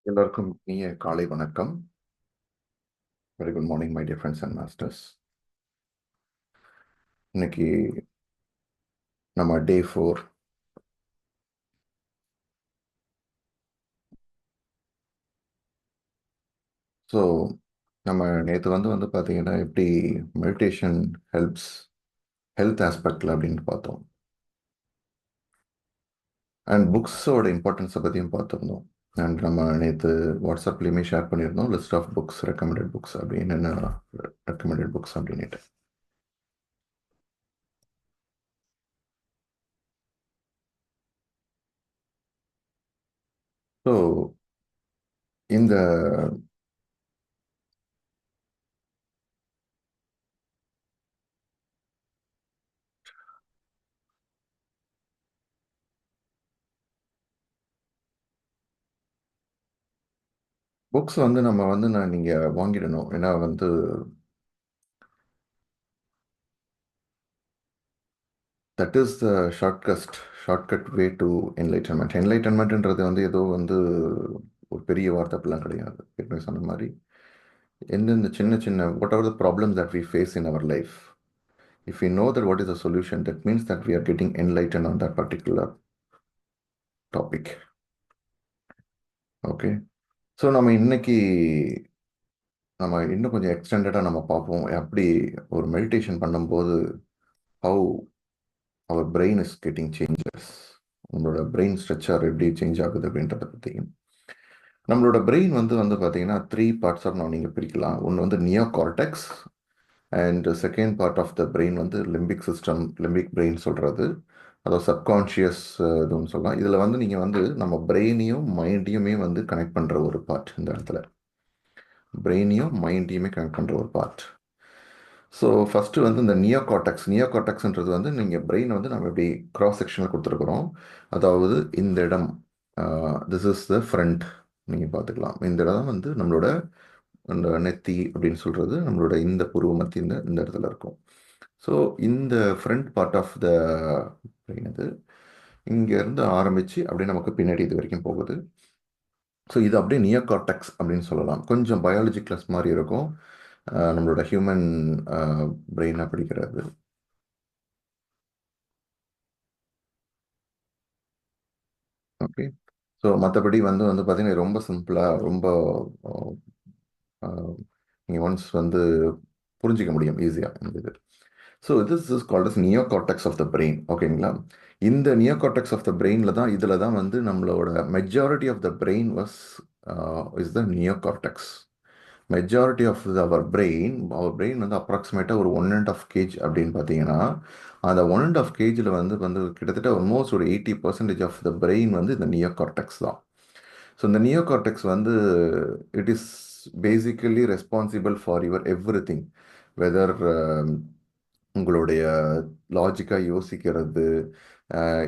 எல்லோருக்கும் இனிய காலை வணக்கம். Very good morning my dear friends and masters. இன்னைக்கு நம்ம டே 4. ஸோ நம்ம நேற்று வந்து பார்த்தீங்கன்னா எப்படி மெடிடேஷன் ஹெல்ப்ஸ் ஹெல்த் ஆஸ்பெக்டில் அப்படின்னு பார்த்தோம். அண்ட் புக்ஸோட இம்பார்ட்டன்ஸை பற்றியும் பார்த்துருந்தோம். அண்ட் நம்ம நேற்று வாட்ஸ்அப்லேயுமே ஷேர் பண்ணியிருந்தோம் list of books, recommended books அப்படின்னு, என்ன ரெக்கமெண்டட் புக்ஸ் அப்படின்ட்டு. ஸோ இந்த புக்ஸ் நீங்கள் வாங்கிடணும். ஏன்னா that is the shortcut way to enlightenment. என்லைட்டன்மெண்ட்ன்றது ஏதோ ஒரு பெரிய வார்த்தை அப்படிலாம் கிடையாது. ஏற்கனவே சொன்ன மாதிரி எந்தெந்த சின்ன சின்ன what are the problems that we face in our life, if we know that what is the solution, that means that we are getting enlighten on that particular topic. Okay, so நம்ம இன்னும் கொஞ்சம் எக்ஸ்டெண்டடாக நம்ம பார்ப்போம் எப்படி ஒரு meditation பண்ணும்போது how our brain is getting changes, நம்மளோட brain structure எப்படி சேஞ்ச் ஆகுது அப்படின்றத பற்றியும். நம்மளோட பிரெயின் பார்த்தீங்கன்னா 3 பார்ட்ஸ் ஆஃப் நீங்கள் பிரிக்கலாம். ஒன்று neocortex, and second part of the brain limbic system, limbic brain சொல்கிறது, அதாவது சப்கான்ஷியஸ் இதுன்னு சொல்லலாம். இதில் நீங்கள் நம்ம பிரெயினையும் மைண்டையுமே கனெக்ட் பண்ணுற ஒரு பார்ட். இந்த இடத்துல பிரெயினையும் மைண்டையுமே கனெக்ட் பண்ணுற ஒரு பார்ட். ஸோ ஃபஸ்ட்டு இந்த நியோகார்டெக்ஸ்ன்றது நீங்கள் பிரெயின் நம்ம எப்படி கிராஸ் செக்ஷனில் கொடுத்துருக்குறோம். அதாவது இந்த இடம், திஸ் இஸ் த ஃப்ரண்ட், நீங்கள் பார்த்துக்கலாம். இந்த இடம் நம்மளோட அந்த நெத்தி அப்படின்னு சொல்கிறது, நம்மளோட இந்த புருவ மத்தி இந்த இடத்துல இருக்கும். ஸோ இந்த front part of the brain இங்கேருந்து ஆரம்பித்து அப்படியே நமக்கு பின்னாடி இது வரைக்கும் போகுது. ஸோ இது அப்படியே நியோகார்டெக்ஸ் அப்படின்னு சொல்லலாம். கொஞ்சம் பயாலஜி கிளாஸ் மாதிரி இருக்கும், நம்மளோட ஹியூமன் பிரெயினாக படிக்கிறது. ஓகே, ஸோ மற்றபடி வந்து பார்த்தீங்கன்னா ரொம்ப சிம்பிளாக ரொம்ப நீங்கள் ஒன்ஸ் வந்து புரிஞ்சிக்க முடியும் ஈஸியாக இந்த இது. So this is called as neocortex of the brain. ஓகேங்களா? இந்த நியோ கார்டெக்ஸ் ஆஃப் த பிரெயினில் தான் இதில் தான் வந்து நம்மளோட majority of the brain was is the neocortex. Majority of our brain வந்து அப்ராக்சிமேட்டாக ஒரு 1.5 kg அப்படின்னு பார்த்தீங்கன்னா, அந்த 1.5 kgல வந்து கிட்டத்தட்ட ஆல்மோஸ்ட் ஒரு 80% ஆஃப் த பிரெயின் வந்து இந்த நியோ கார்டெக்ஸ் தான். ஸோ இந்த நியோ கார்டெக்ஸ் வந்து it is basically responsible for your everything. Whether உங்களுடைய லாஜிக்காக யோசிக்கிறது,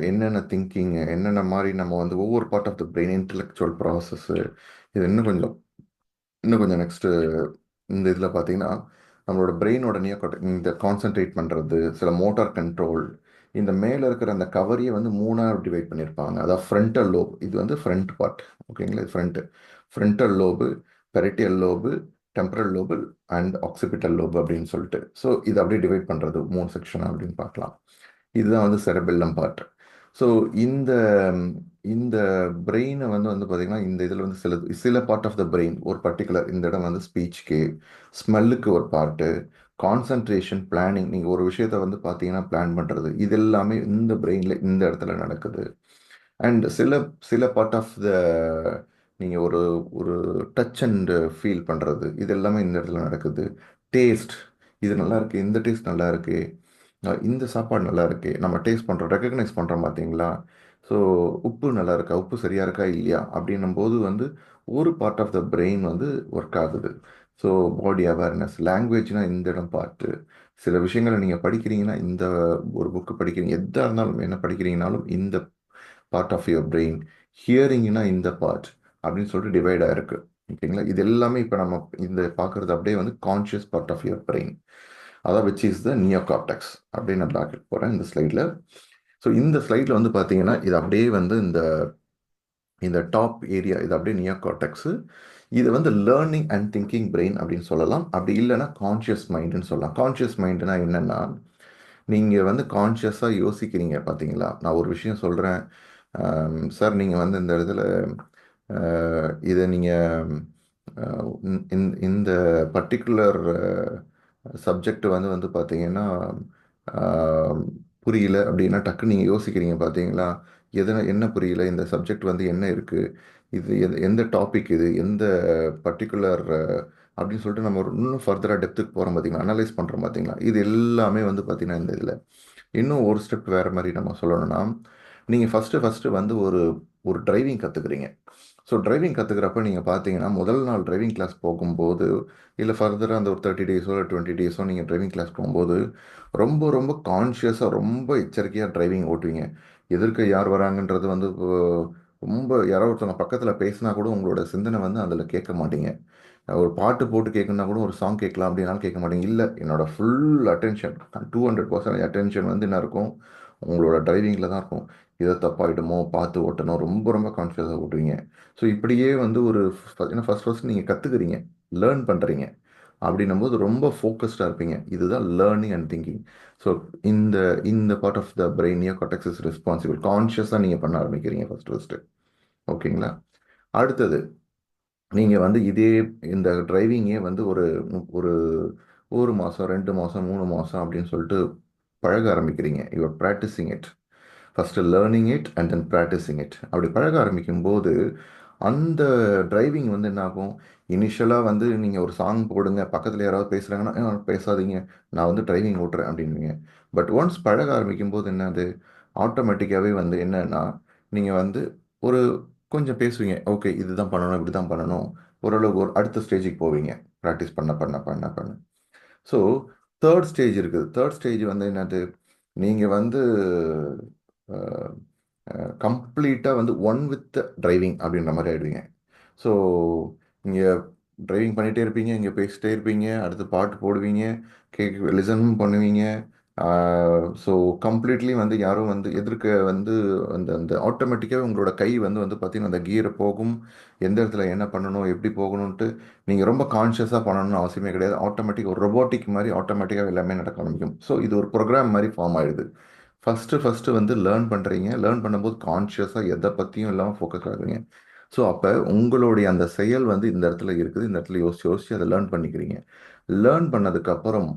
என்னென்ன திங்கிங், என்னென்ன மாதிரி நம்ம வந்து ஒவ்வொரு part of the brain intellectual process, இது இன்னும் கொஞ்சம் நெக்ஸ்ட்டு இந்த இதில் பார்த்தீங்கன்னா நம்மளோட பிரெயினோட இந்த கான்சென்ட்ரேட் பண்ணுறது, சில மோட்டார் கண்ட்ரோல், இந்த மேலே இருக்கிற அந்த கவரையே வந்து மூணாக டிவைட் பண்ணியிருப்பாங்க. அதாவது ஃப்ரண்டல் லோப், இது வந்து ஃப்ரண்ட் பார்ட். ஓகேங்களா? இது frontal lobe, parietal lobe, temporal lobe and occipital lobe அப்படின்னு சொல்லிட்டு. ஸோ இது அப்படியே டிவைட் பண்ணுறது 3 செக்ஷன் அப்படின்னு பார்க்கலாம். இதுதான் வந்து செரபெல்லம் பார்ட். ஸோ இந்த இந்த பிரெயினை வந்து பார்த்தீங்கன்னா இந்த இதில் வந்து சில பார்ட் ஆஃப் த பிரெயின் ஒரு பர்டிகுலர் இந்த இடம் வந்து ஸ்பீச்சுக்கு, ஸ்மெல்லுக்கு ஒரு பார்ட்டு, கான்சன்ட்ரேஷன், பிளானிங், நீங்கள் ஒரு விஷயத்தை வந்து பார்த்தீங்கன்னா பிளான் பண்ணுறது, இது எல்லாமே இந்த பிரெயினில் இந்த இடத்துல நடக்குது. அண்ட் சில சில பார்ட் ஆஃப் த நீங்கள் ஒரு ஒரு டச் அண்ட் ஃபீல் பண்ணுறது, இது எல்லாமே இந்த இடத்துல நடக்குது. டேஸ்ட், இது நல்லா இருக்கு, இந்த டேஸ்ட் நல்லா இருக்கு, இந்த சாப்பாடு நல்லா இருக்கு, நம்ம டேஸ்ட் பண்ணுறோம், ரெக்கக்னைஸ் பண்ணுறோம் பார்த்தீங்களா? ஸோ உப்பு நல்லா இருக்கா, உப்பு சரியா இருக்கா இல்லையா அப்படின்னும் போது வந்து ஒரு பார்ட் ஆஃப் த பிரெயின் வந்து ஒர்க் ஆகுது. ஸோ பாடி அவேர்னஸ், லாங்குவேஜ்னா இந்த இடம் பார்ட்டு, சில விஷயங்களை நீங்கள் படிக்கிறீங்கன்னா இந்த ஒரு புக்கு படிக்கிறீங்க, எதாக இருந்தாலும் என்ன படிக்கிறீங்கனாலும் இந்த பார்ட் ஆஃப் யுவர் பிரெயின், ஹியரிங்னா இந்த பார்ட் அப்படின்னு சொல்லிட்டு டிவைட் ஆயிருக்கு. ஓகேங்களா? இது எல்லாமே இப்போ நம்ம இந்த பார்க்குறது அப்படியே வந்து conscious part of your brain, அதான் which is the neocortex அப்படின்னு நான் பார்க்க போகிறேன் இந்த ஸ்லைடில். ஸோ இந்த ஸ்லைடில் வந்து பார்த்தீங்கன்னா இது அப்படியே வந்து இந்த இந்த டாப் ஏரியா இது அப்படியே நியோ கார்டெக்ஸு. இது வந்து லேர்னிங் அண்ட் திங்கிங் பிரெயின் அப்படின்னு சொல்லலாம். அப்படி இல்லைன்னா கான்ஷியஸ் மைண்டுன்னு சொல்லலாம். கான்ஷியஸ் மைண்டுனா என்னென்னா, நீங்கள் வந்து கான்ஷியஸாக யோசிக்கிறீங்க பார்த்தீங்களா? நான் ஒரு விஷயம் சொல்கிறேன், சார் நீங்கள் வந்து இந்த இடத்துல இதை நீங்கள் இந்த பர்டிகுலர் சப்ஜெக்ட் வந்து பார்த்தீங்கன்னா ஆம், புரியல அப்படின்னா டக்குன்னு நீங்கள் யோசிக்கிறீங்க பார்த்தீங்களா? என்ன புரியல, இந்த சப்ஜெக்ட் வந்து என்ன இருக்குது, இது எந்த டாபிக், இது எந்த பர்டிகுலர் அப்படின்னு சொல்லிட்டு நம்ம இன்னும் ஃபர்தராக டெப்த்துக்கு போகிறோம் பார்த்தீங்களா, அனலைஸ் பண்ணுறோம் பார்த்தீங்களா? இது எல்லாமே வந்து பார்த்தீங்கன்னா இந்த இதில் இன்னும் ஒரு ஸ்டெப் வேறு மாதிரி நம்ம சொல்லணும்னா, நீங்கள் ஃபஸ்ட்டு வந்து ஒரு ஒரு டிரைவிங் கற்றுக்குறீங்க. ஸோ டிரைவிங் கற்றுக்கிறப்ப நீங்கள் பார்த்தீங்கன்னா முதல் நாள் டிரைவிங் கிளாஸ் போகும்போது, இல்லை ஃபர்தராக அந்த ஒரு 30 டேஸோ இல்லை 20 டேஸோ நீங்கள் டிரைவிங் கிளாஸ் போகும்போது ரொம்ப ரொம்ப கான்ஷியஸாக ரொம்ப எச்சரிக்கையாக டிரைவிங் ஓட்டுவீங்க. எதிர்க்க யார் வராங்கன்றது வந்து ரொம்ப யாரோ ஒருத்தவங்க பக்கத்தில் பேசினா கூட உங்களோட சிந்தனை வந்து அதில் கேட்க மாட்டீங்க. ஒரு பாட்டு போட்டு கேட்கணுன்னா கூட ஒரு சாங் கேட்கலாம் அப்படின்னாலும் கேட்க மாட்டீங்க. இல்லை, என்னோட ஃபுல் அட்டென்ஷன் 200% அட்டென்ஷன் வந்து என்ன இருக்கும், உங்களோட டிரைவிங்கில் தான் இருக்கும். ஏதோ தப்பாயிடுமோ பார்த்து ஓட்டணும், ரொம்ப ரொம்ப கான்ஷியஸாக ஓட்டுவீங்க. ஸோ இப்படியே வந்து ஒரு ஏன்னா ஃபஸ்ட் நீங்கள் கற்றுக்குறீங்க, லேர்ன் பண்ணுறீங்க. அப்படின்னும்போது ரொம்ப ஃபோக்கஸ்டாக இருப்பீங்க. இதுதான் லேர்னிங் அண்ட் திங்கிங். ஸோ இந்த இந்த part of the brain neocortex is responsible. கான்ஷியஸாக நீங்கள் பண்ண ஆரம்பிக்கிறீங்க ஃபஸ்ட்டு. ஓகேங்களா? அடுத்தது நீங்கள் வந்து இந்த டிரைவிங்கே வந்து ஒரு ஒரு 1 மாதம், 2 மாதம், 3 மாதம் அப்படின்னு சொல்லிட்டு பழக ஆரம்பிக்கிறீங்க. You're practising it. First learning it and then practising it. அப்படி பழக ஆரம்பிக்கும் போது அந்த டிரைவிங் வந்து என்ன ஆகும், இனிஷியலாக வந்து நீங்கள் ஒரு சாங் போடுங்க, பக்கத்தில் யாராவது பேசுகிறாங்கன்னா பேசாதீங்க, நான் வந்து டிரைவிங் ஓட்டுறேன் அப்படின்வீங்க. பட் ஒன்ஸ் பழக ஆரம்பிக்கும் போது என்னது, ஆட்டோமேட்டிக்காகவே வந்து என்னன்னா, நீங்கள் வந்து ஒரு கொஞ்சம் பேசுவீங்க. ஓகே, இதுதான் பண்ணணும், இப்படி தான் பண்ணணும். ஓரளவுக்கு ஒரு அடுத்த ஸ்டேஜுக்கு போவீங்க. ப்ராக்டிஸ் பண்ண பண்ண பண்ண பண்ண. ஸோ தேர்ட் ஸ்டேஜ் இருக்குது. தேர்ட் ஸ்டேஜ் வந்து என்னது, நீங்கள் வந்து கம்ப்ளீட்டாக வந்து ஒன் வித் டிரைவிங் அப்படின்ற மாதிரி ஆயிடுவீங்க. ஸோ இங்கே டிரைவிங் பண்ணிகிட்டே இருப்பீங்க, இங்கே பேசிட்டே இருப்பீங்க, அடுத்து பாட்டு போடுவீங்க, லிசனும் பண்ணுவீங்க. ஸோ கம்ப்ளீட்லி வந்து யாரும் வந்து எதிர்க்க வந்து அந்த அந்த ஆட்டோமேட்டிக்காகவே உங்களோட கை வந்து பார்த்தீங்கன்னா அந்த கியரை போகும், எந்த இடத்துல என்ன பண்ணணும், எப்படி போகணுன்ட்டு நீங்கள் ரொம்ப கான்ஷியஸாக பண்ணணும்னு அவசியமே கிடையாது. ஆட்டோமேட்டிக் ஒரு ரொபோட்டிக் மாதிரி ஆட்டோமேட்டிக்காக எல்லாமே நடக்க ஆரம்பிக்கும். ஸோ இது ஒரு ப்ரோக்ராம் மாதிரி ஃபார்ம் ஆயிடுது. ஃபஸ்ட்டு வந்து லேர்ன் பண்ணுறீங்க. லேர்ன் பண்ணும்போது கான்ஷியஸாக எதை பற்றியும் இல்லாமல் ஃபோக்கஸ் ஆகுறீங்க. ஸோ அப்போ உங்களுடைய அந்த செயல் வந்து இந்த இடத்துல இருக்குது, இந்த இடத்துல யோசிச்சு யோசிச்சு அதை லேர்ன் பண்ணிக்கிறீங்க. லேர்ன் பண்ணதுக்கப்புறம்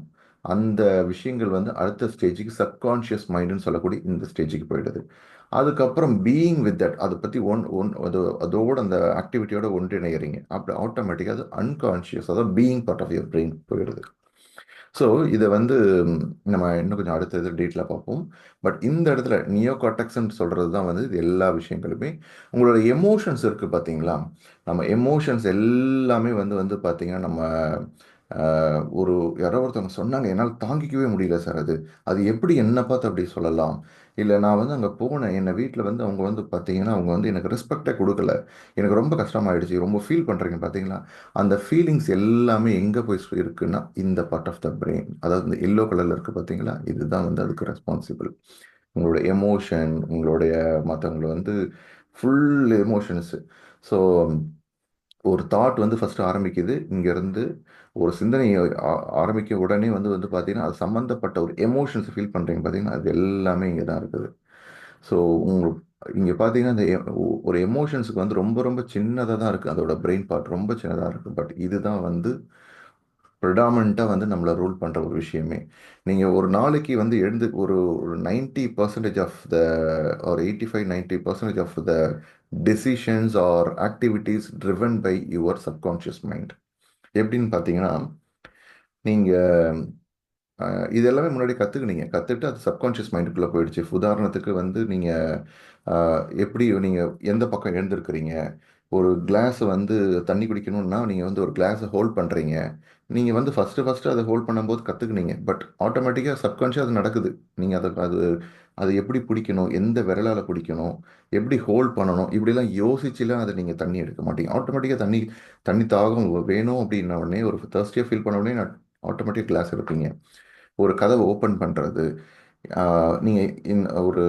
அந்த விஷயங்கள் வந்து அடுத்த ஸ்டேஜுக்கு சப்கான்ஷியஸ் மைண்டுன்னு சொல்லக்கூடிய இந்த ஸ்டேஜுக்கு போயிடுது. அதுக்கப்புறம் பீயிங் வித் தட் அதை பற்றி அதோட அந்த ஆக்டிவிட்டியோட ஒன்றிணைகிறீங்க. அப்படி ஆட்டோமேட்டிக்காக அது அன்கான்ஷியஸ், அதாவது being part of your brain போயிடுது. ஸோ இதை வந்து நம்ம இன்னும் கொஞ்சம் அடுத்த இது டீட்டெயிலாக பார்ப்போம். பட் இந்த இடத்துல நியோ கார்டெக்ஸ்ன்னு சொல்கிறது தான் வந்து இது எல்லா விஷயங்களுமே. உங்களோட எமோஷன்ஸ் இருக்குது பார்த்தீங்களா? நம்ம எமோஷன்ஸ் எல்லாமே வந்து வந்து பார்த்தீங்கன்னா நம்ம ஒரு யாரோ ஒருத்தவங்க சொன்னாங்க, என்னால் தாங்கிக்கவே முடியல சார் அது. அது எப்படி என்ன பார்த்து அப்படி சொல்லலாம்? இல்லை நான் வந்து அங்கே போனேன், என்னை வீட்டில் வந்து அவங்க வந்து பார்த்தீங்கன்னா அவங்க வந்து எனக்கு ரெஸ்பெக்டே கொடுக்கல. எனக்கு ரொம்ப கஷ்டமாயிடுச்சு, ரொம்ப ஃபீல் பண்ணுறீங்க பார்த்தீங்களா? அந்த ஃபீலிங்ஸ் எல்லாமே எங்கே போய் இருக்குன்னா இந்த பார்ட் ஆஃப் த பிரெயின், அதாவது இந்த எல்லோ கலரில் இருக்குது பார்த்தீங்களா, இதுதான் வந்து அதுக்கு ரெஸ்பான்சிபிள். உங்களோட எமோஷன், உங்களுடைய மற்றவங்களை வந்து ஃபுல் எமோஷன்ஸு. ஸோ ஒரு தாட் வந்து ஃபஸ்ட்டு ஆரம்பிக்குது இங்கேருந்து. ஒரு சிந்தனை ஆரம்பிக்க உடனே வந்து வந்து பார்த்தீங்கன்னா அது சம்மந்தப்பட்ட ஒரு எமோஷன்ஸ் ஃபீல் பண்ணுறீங்க பார்த்தீங்கன்னா அது எல்லாமே இங்கே தான் இருக்குது. ஸோ உங்களுக்கு இங்கே பார்த்தீங்கன்னா இந்த ஒரு எமோஷன்ஸுக்கு வந்து ரொம்ப ரொம்ப சின்னதாக தான் இருக்குது, அதோட பிரெயின் பார்ட் ரொம்ப சின்னதாக இருக்குது. பட் இதுதான் வந்து ப்ரிடாமண்ட்டாக வந்து நம்மளை ரூல் பண்ணுற ஒரு விஷயமே. நீங்கள் ஒரு நாளைக்கு வந்து எழுந்து ஒரு ஒரு 90% ஆஃப் த ஒரு 85-90% of the decisions or activities driven by your subconscious mind. எப்படின்னு பார்த்தீங்கன்னா, நீங்கள் இது எல்லாமே முன்னாடி கற்றுக்குனீங்க, கற்றுட்டு அது சப்கான்ஷியஸ் மைண்டுக்குள்ளே போயிடுச்சு. உதாரணத்துக்கு வந்து எப்படி நீங்கள் எந்த பக்கம் எழுந்திருக்கிறீங்க, ஒரு கிளாஸ் வந்து தண்ணி குடிக்கணும்னா நீங்கள் வந்து ஒரு கிளாஸை ஹோல்ட் பண்ணுறீங்க. நீங்கள் வந்து ஃபஸ்ட்டு அதை ஹோல்ட் பண்ணும்போது கற்றுக்குனீங்க. பட் ஆட்டோமேட்டிக்காக சப்கான்ஷியஸ் அது நடக்குது. நீங்கள் அதை அது அது எப்படி பிடிக்கணும், எந்த விரலால் பிடிக்கணும், எப்படி ஹோல்ட் பண்ணணும், இப்படிலாம் யோசிச்சுலாம் அதை நீங்கள் தண்ணி எடுக்க மாட்டீங்க. ஆட்டோமேட்டிக்காக தண்ணி தண்ணி தாகம் வேணும் அப்படின்ன உடனே, ஒரு தர்ஸ்டியாக ஃபீல் பண்ண உடனே ஆட்டோமேட்டிக் கிளாஸ் எடுப்பீங்க. ஒரு கதவை ஓப்பன் பண்ணுறது, நீங்கள் ஒரு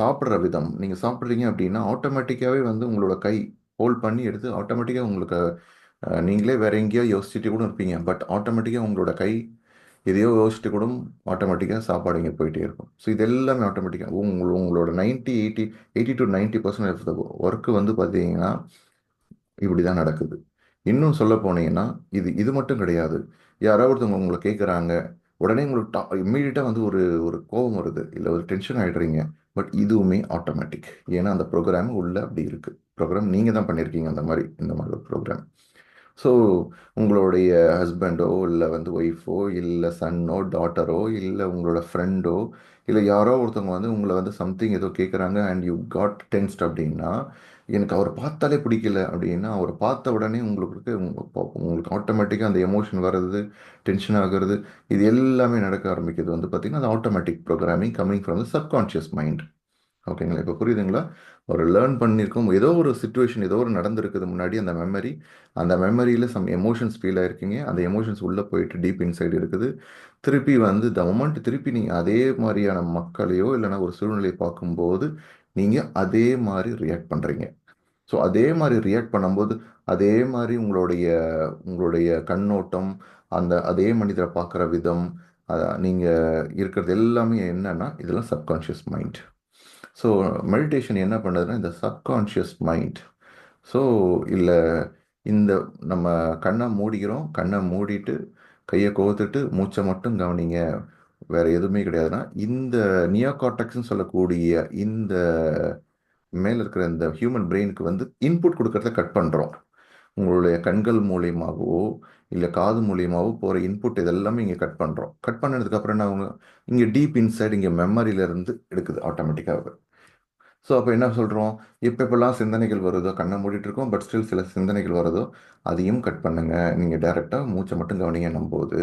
சாப்பிட்ற விதம், நீங்கள் சாப்பிட்றீங்க அப்படின்னா ஆட்டோமேட்டிக்காகவே வந்து உங்களோட கை ஹோல்ட் பண்ணி எடுத்து ஆட்டோமேட்டிக்காக உங்களுக்கு நீங்களே வேற எங்கேயோ யோசிச்சுட்டு கூட இருப்பீங்க. பட் ஆட்டோமேட்டிக்காக உங்களோட கை எதையோ யோசிச்சுட்டு கூட ஆட்டோமேட்டிக்காக சாப்பாடு இங்கே போயிட்டே இருக்கும். ஸோ இது எல்லாமே ஆட்டோமேட்டிக்காக உங்களோட 80 to 90% ஆஃப் த ஒர்க்கு வந்து பார்த்தீங்கன்னா இப்படி தான் நடக்குது. இன்னும் சொல்ல போனீங்கன்னா இது இது மட்டும் கிடையாது. யாராவது ஒருத்தவங்க உங்களை கேட்குறாங்க, உடனே உங்களுக்கு இம்மீடியட்டாக வந்து ஒரு ஒரு கோபம் வருது, இல்லை ஒரு டென்ஷன் ஆகிடுறீங்க. பட் இதுவுமே ஆட்டோமேட்டிக். ஏன்னா அந்த ப்ரோக்ராம் உள்ள அப்படி இருக்குது. ப்ரோக்ராம் நீங்கள் தான் பண்ணியிருக்கீங்க அந்த மாதிரி, இந்த மாதிரி ஒரு ப்ரோக்ராம். ஸோ உங்களுடைய ஹஸ்பண்டோ இல்லை வந்து ஒய்ஃபோ இல்லை சன்னோ டாட்டரோ இல்லை உங்களோட ஃப்ரெண்டோ இல்லை யாரோ ஒருத்தவங்க வந்து உங்களை வந்து சம்திங் ஏதோ கேட்குறாங்க அண்ட் யூ காட் டென்ஸ்ட் அப்படின்னா, எனக்கு அவரை பார்த்தாலே பிடிக்கல அப்படின்னா, அவரை பார்த்த உடனே உங்களுக்கு ஆட்டோமேட்டிக்காக அந்த எமோஷன் வர்றது, டென்ஷன் ஆகிறது, இது எல்லாமே நடக்க ஆரம்பிக்கிறது வந்து பார்த்திங்கன்னா அது automatic programming coming from the subconscious mind. ஓகேங்களா? இப்போ புரியுதுங்களா? ஒரு லேர்ன் பண்ணியிருக்கோம், ஏதோ ஒரு சுச்சுவேஷன் ஏதோ ஒரு நடந்திருக்குது முன்னாடி, அந்த மெமரி, அந்த மெமரியில் சம் எமோஷன்ஸ் ஃபீல் ஆயிருக்கீங்க, அந்த எமோஷன்ஸ் உள்ளே போயிட்டு டீப் இன்சைடு இருக்குது. திருப்பி வந்து த மொமெண்ட் திருப்பி நீங்கள் அதே மாதிரியான மக்களையோ இல்லைனா ஒரு சூழ்நிலையை பார்க்கும்போது நீங்கள் அதே மாதிரி ரியாக்ட் பண்ணுறீங்க. ஸோ அதே மாதிரி ரியாக்ட் பண்ணும்போது அதே மாதிரி உங்களுடைய உங்களுடைய கண்ணோட்டம், அந்த அதே மனிதரை பார்க்குற விதம், நீங்கள் இருக்கிறது எல்லாமே என்னன்னா இதெல்லாம் சப்கான்ஷியஸ் மைண்ட். ஸோ மெடிடேஷன் என்ன பண்ணுதுன்னா இந்த சப்கான்ஷியஸ் மைண்ட். ஸோ இல்லை இந்த நம்ம கண்ணை மூடிக்கிறோம், கண்ணை மூடிட்டு கையை கோத்துட்டு மூச்சை மட்டும் கவனிங்க, வேற எதுவுமே கிடையாதுன்னா இந்த நியோகார்டெக்ஸ்ன்னு சொல்லக்கூடிய இந்த மேலே இருக்கிற இந்த ஹியூமன் பிரெயினுக்கு வந்து இன்புட் கொடுக்கறத கட் பண்ணுறோம். உங்களுடைய கண்கள் மூலியமாகவோ இல்லை காது மூலியமாகவோ போகிற இன்புட் இதெல்லாமே இங்கே கட் பண்ணுறோம். கட் பண்ணதுக்கப்புறம் என்ன அவங்க இங்கே டீப் இன்சைடு இங்கே மெமரியிலேருந்து எடுக்குது ஆட்டோமேட்டிக்காக. ஸோ அப்போ என்ன சொல்கிறோம், எப்பப்பெல்லாம் சிந்தனைகள் வருதோ கண்ணை மூடிட்டு இருக்கோம், பட் ஸ்டில் சில சிந்தனைகள் வருதோ அதையும் கட் பண்ணுங்க, நீங்கள் டைரெக்டாக மூச்சை மட்டும் கவனிங்கன்னும் போது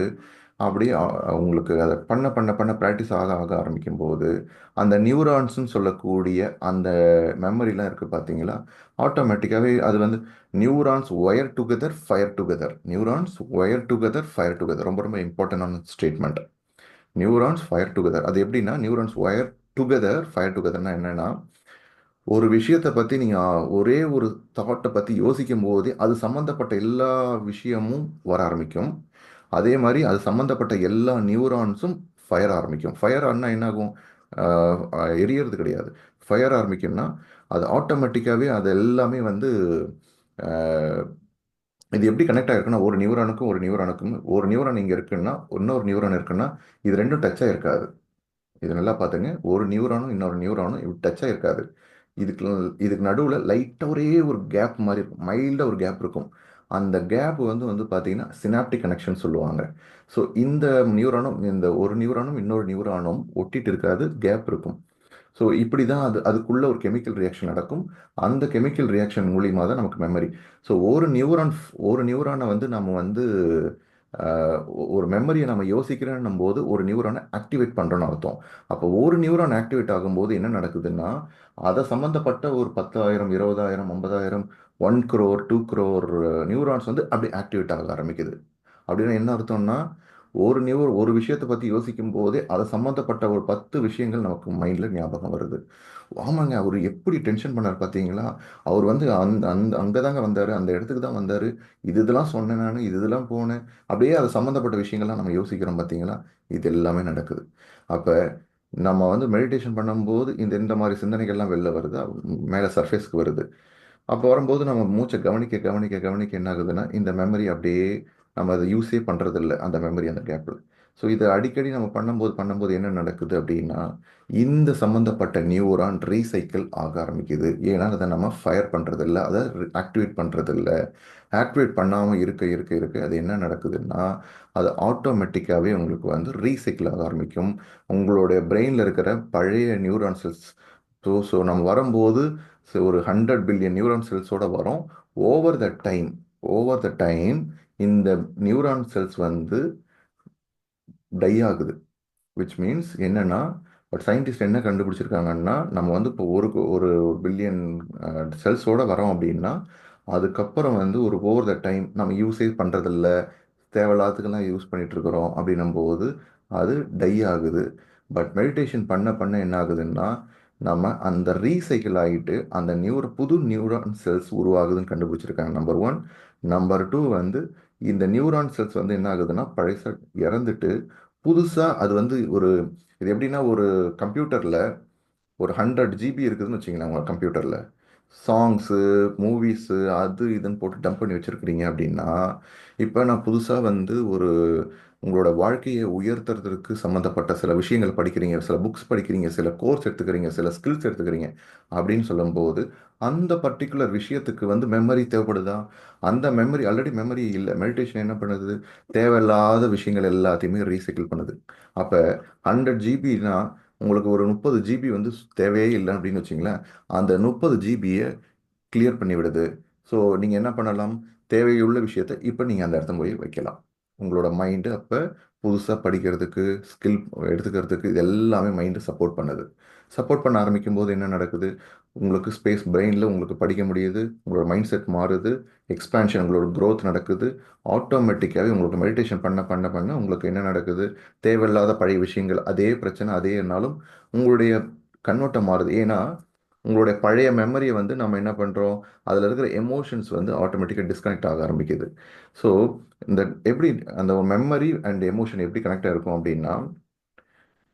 அப்படியே உங்களுக்கு அதை பண்ண பண்ண பண்ண ப்ராக்டிஸ் ஆக ஆக ஆரம்பிக்கும் போது அந்த நியூரான்ஸ்ன்னு சொல்லக்கூடிய அந்த மெமரிலாம் இருக்குது பார்த்தீங்களா, ஆட்டோமேட்டிக்காகவே அது வந்து neurons wire together fire together, neurons wire together fire together, ரொம்ப ரொம்ப இம்பார்ட்டண்டான ஸ்டேட்மெண்ட். நியூரான்ஸ் ஃபயர் டுகெதர், அது எப்படின்னா நியூரான்ஸ் ஒயர் டுகெதர் ஃபயர் டுகெதர்னா என்னன்னா, ஒரு விஷயத்தை பற்றி நீங்கள் ஒரே ஒரு தாட்டை பற்றி யோசிக்கும் போதே அது சம்மந்தப்பட்ட எல்லா விஷயமும் வர ஆரம்பிக்கும். அதே மாதிரி அது சம்மந்தப்பட்ட எல்லா நியூரான்ஸும் ஃபயர் ஆரம்பிக்கும். ஃபயர் ஆனால் என்ன ஆகும், எரியறது கிடையாது. ஃபயர் ஆரம்பிக்கும்னா அது ஆட்டோமேட்டிக்காகவே அது எல்லாமே வந்து அஹ், இது எப்படி கனெக்ட் ஆகிருக்குன்னா ஒரு நியூரான் இங்கே இருக்குன்னா இன்னொரு நியூரான் இருக்குன்னா இது ரெண்டும் டச்சாக இருக்காது. இது நல்லா பார்த்துங்க, ஒரு நியூரானும் இன்னொரு நியூரானும் இப்படி டச்சாக இருக்காது. இதுக்கு இதுக்கு நடுவில் லைட்டாக ஒரே ஒரு கேப் மாதிரி இருக்கும், மைல்டாக ஒரு கேப் இருக்கும். அந்த கேப் வந்து வந்து பார்த்தீங்கன்னா சினாப்டிக் கனெக்ஷன் சொல்லுவாங்க. ஸோ இந்த ஒரு நியூரானும் இன்னொரு நியூரானும் ஒட்டிட்டு இருக்காது, கேப் இருக்கும். ஸோ இப்படி தான் அதுக்குள்ள ஒரு கெமிக்கல் ரியாக்ஷன் நடக்கும். அந்த கெமிக்கல் ரியாக்ஷன் மூலியமாக தான் நமக்கு மெமரி. ஸோ ஒரு நியூரானை வந்து நம்ம வந்து ஒரு மெமரியை நம்ம யோசிக்கிறோன்னும் போது ஒரு நியூரானை ஆக்டிவேட் பண்ணுறோன்னு அர்த்தம். அப்போ ஒரு நியூரான் ஆக்டிவேட் ஆகும்போது என்ன நடக்குதுன்னா அதை சம்மந்தப்பட்ட ஒரு 10,000 20,000 50,000 1 crore 2 crore நியூரான்ஸ் வந்து அப்படி ஆக்டிவேட் ஆக ஆரம்பிக்குது. அப்படின்னா என்ன அர்த்தம்னா ஒரு விஷயத்தை பற்றி யோசிக்கும் போதே அதை சம்மந்தப்பட்ட ஒரு 10 விஷயங்கள் நமக்கு மைண்டில் ஞாபகம் வருது. ஆமாங்க, அவர் எப்படி டென்ஷன் பண்ணார் பார்த்தீங்களா? அவர் வந்து அந்த அந்த அங்கே தாங்க வந்தார், அந்த இடத்துக்கு தான் வந்தார், இதெல்லாம் சொன்னேன் நான், இதெல்லாம் போனேன். அப்படியே அது சம்மந்தப்பட்ட விஷயங்கள்லாம் நம்ம யோசிக்கிறோம் பார்த்தீங்களா? இது எல்லாமே நடக்குது. அப்போ நம்ம வந்து மெடிடேஷன் பண்ணும்போது இந்த இந்த மாதிரி சிந்தனைகள்லாம் வெளில வருது, மேலே சர்ஃபேஸ்க்கு வருது. அப்போ வரும்போது நம்ம மூச்சை கவனிக்க என்ன ஆகுதுன்னா இந்த மெமரி அப்படியே நம்ம அதை யூஸே பண்ணுறதில்ல, அந்த மெமரி அந்த கேப்பில். ஸோ இதை அடிக்கடி நம்ம பண்ணும்போது என்ன நடக்குது அப்படின்னா இந்த சம்மந்தப்பட்ட நியூரான் ரீசைக்கிள் ஆக ஆரம்பிக்குது. ஏன்னா அதை நம்ம ஃபயர் பண்ணுறதில்ல, அதை ஆக்டிவேட் பண்ணுறதில்ல. ஆக்டிவேட் பண்ணாமல் இருக்க அது என்ன நடக்குதுன்னா அது ஆட்டோமேட்டிக்காகவே உங்களுக்கு வந்து ரீசைக்கிள் ஆக ஆரம்பிக்கும். உங்களுடைய பிரெயினில் இருக்கிற பழைய நியூரான் செல்ஸ். ஸோ நம்ம வரும்போது ஒரு 100 பில்லியன் நியூரான் செல்ஸோட வரும். Over the time over the time இந்த நியூரான் செல்ஸ் வந்து டை ஆகுது. விச் மீன்ஸ் என்னன்னா பட் சயின்டிஸ்ட் என்ன கண்டுபிடிச்சிருக்காங்கன்னா நம்ம வந்து இப்போ ஒரு பில்லியன் செல்ஸோட வரோம் அப்படின்னா அதுக்கப்புறம் வந்து ஒரு ஓவர் த டைம் நம்ம யூஸே பண்ணுறதில்ல, தேவையில்லாததுக்கெல்லாம் யூஸ் பண்ணிட்டு இருக்கிறோம் அப்படின்னும் போது அது டை ஆகுது. பட் மெடிடேஷன் பண்ண என்ன ஆகுதுன்னா நம்ம அந்த ரீசைக்கிள் ஆகிட்டு அந்த புது நியூரான் செல்ஸ் உருவாகுதுன்னு கண்டுபிடிச்சிருக்காங்க, நம்பர் ஒன். நம்பர் டூ வந்து இந்த நியூரான் செல்ஸ் வந்து என்ன ஆகுதுன்னா பழச இறந்துட்டு புதுசாக அது வந்து இது எப்படின்னா ஒரு கம்ப்யூட்டரில் ஒரு 100 GB இருக்குதுன்னு வச்சுங்களேன் உங்கள் கம்ப்யூட்டரில். சாங்ஸு, மூவிஸு, அது இதுன்னு போட்டு டம்ப் பண்ணி வச்சுருக்கிறீங்க அப்படின்னா இப்போ நான் புதுசாக வந்து உங்களோட வாழ்க்கையை உயர்த்துறதுக்கு சம்மந்தப்பட்ட சில விஷயங்கள் படிக்கிறீங்க, சில புக்ஸ் படிக்கிறீங்க, சில கோர்ஸ் எடுத்துக்கிறீங்க, சில ஸ்கில்ஸ் எடுத்துக்கிறீங்க அப்படின்னு சொல்லும்போது அந்த பர்டிகுலர் விஷயத்துக்கு வந்து மெமரி தேவைப்படுதா? அந்த மெமரி ஆல்ரெடி மெமரி இல்லை. மெடிடேஷன் என்ன பண்ணுது? தேவையில்லாத விஷயங்கள் எல்லாத்தையுமே ரீசைக்கிள் பண்ணுது. அப்போ 100 GB உங்களுக்கு ஒரு 30 GB வந்து தேவையே இல்லை அப்படின்னு வச்சிங்களேன். அந்த 30 GBயை கிளியர் பண்ணி விடுது. ஸோ நீங்கள் என்ன பண்ணலாம்? தேவையுள்ள விஷயத்தை இப்போ நீங்கள் அந்த இடத்துல போய் வைக்கலாம். உங்களோட மைண்டு அப்போ புதுசாக படிக்கிறதுக்கு, ஸ்கில் எடுத்துக்கிறதுக்கு இது எல்லாமே மைண்டு சப்போர்ட் பண்ணுது. சப்போர்ட் பண்ண ஆரம்பிக்கும் போது என்ன நடக்குது? உங்களுக்கு ஸ்பேஸ் பிரெயினில் உங்களுக்கு படிக்க முடியுது, உங்களோட மைண்ட் செட் மாறுது, எக்ஸ்பேன்ஷன் உங்களோட growth நடக்குது. ஆட்டோமேட்டிக்காகவே உங்களுக்கு மெடிடேஷன் பண்ண உங்களுக்கு என்ன நடக்குது? தேவையில்லாத பழைய விஷயங்கள் அதே பிரச்சனை அதே என்னாலும் உங்களுடைய கண்ணோட்டம் மாறுது. ஏன்னா உங்களுடைய பழைய மெமரியை வந்து நம்ம என்ன பண்ணுறோம், அதில் இருக்கிற எமோஷன்ஸ் வந்து ஆட்டோமேட்டிக்காக டிஸ்கனெக்ட் ஆக ஆரம்பிக்குது. ஸோ இந்த எப்படி அந்த மெமரி அண்ட் எமோஷன் எப்படி கனெக்ட் ஆகிருக்கும் அப்படின்னா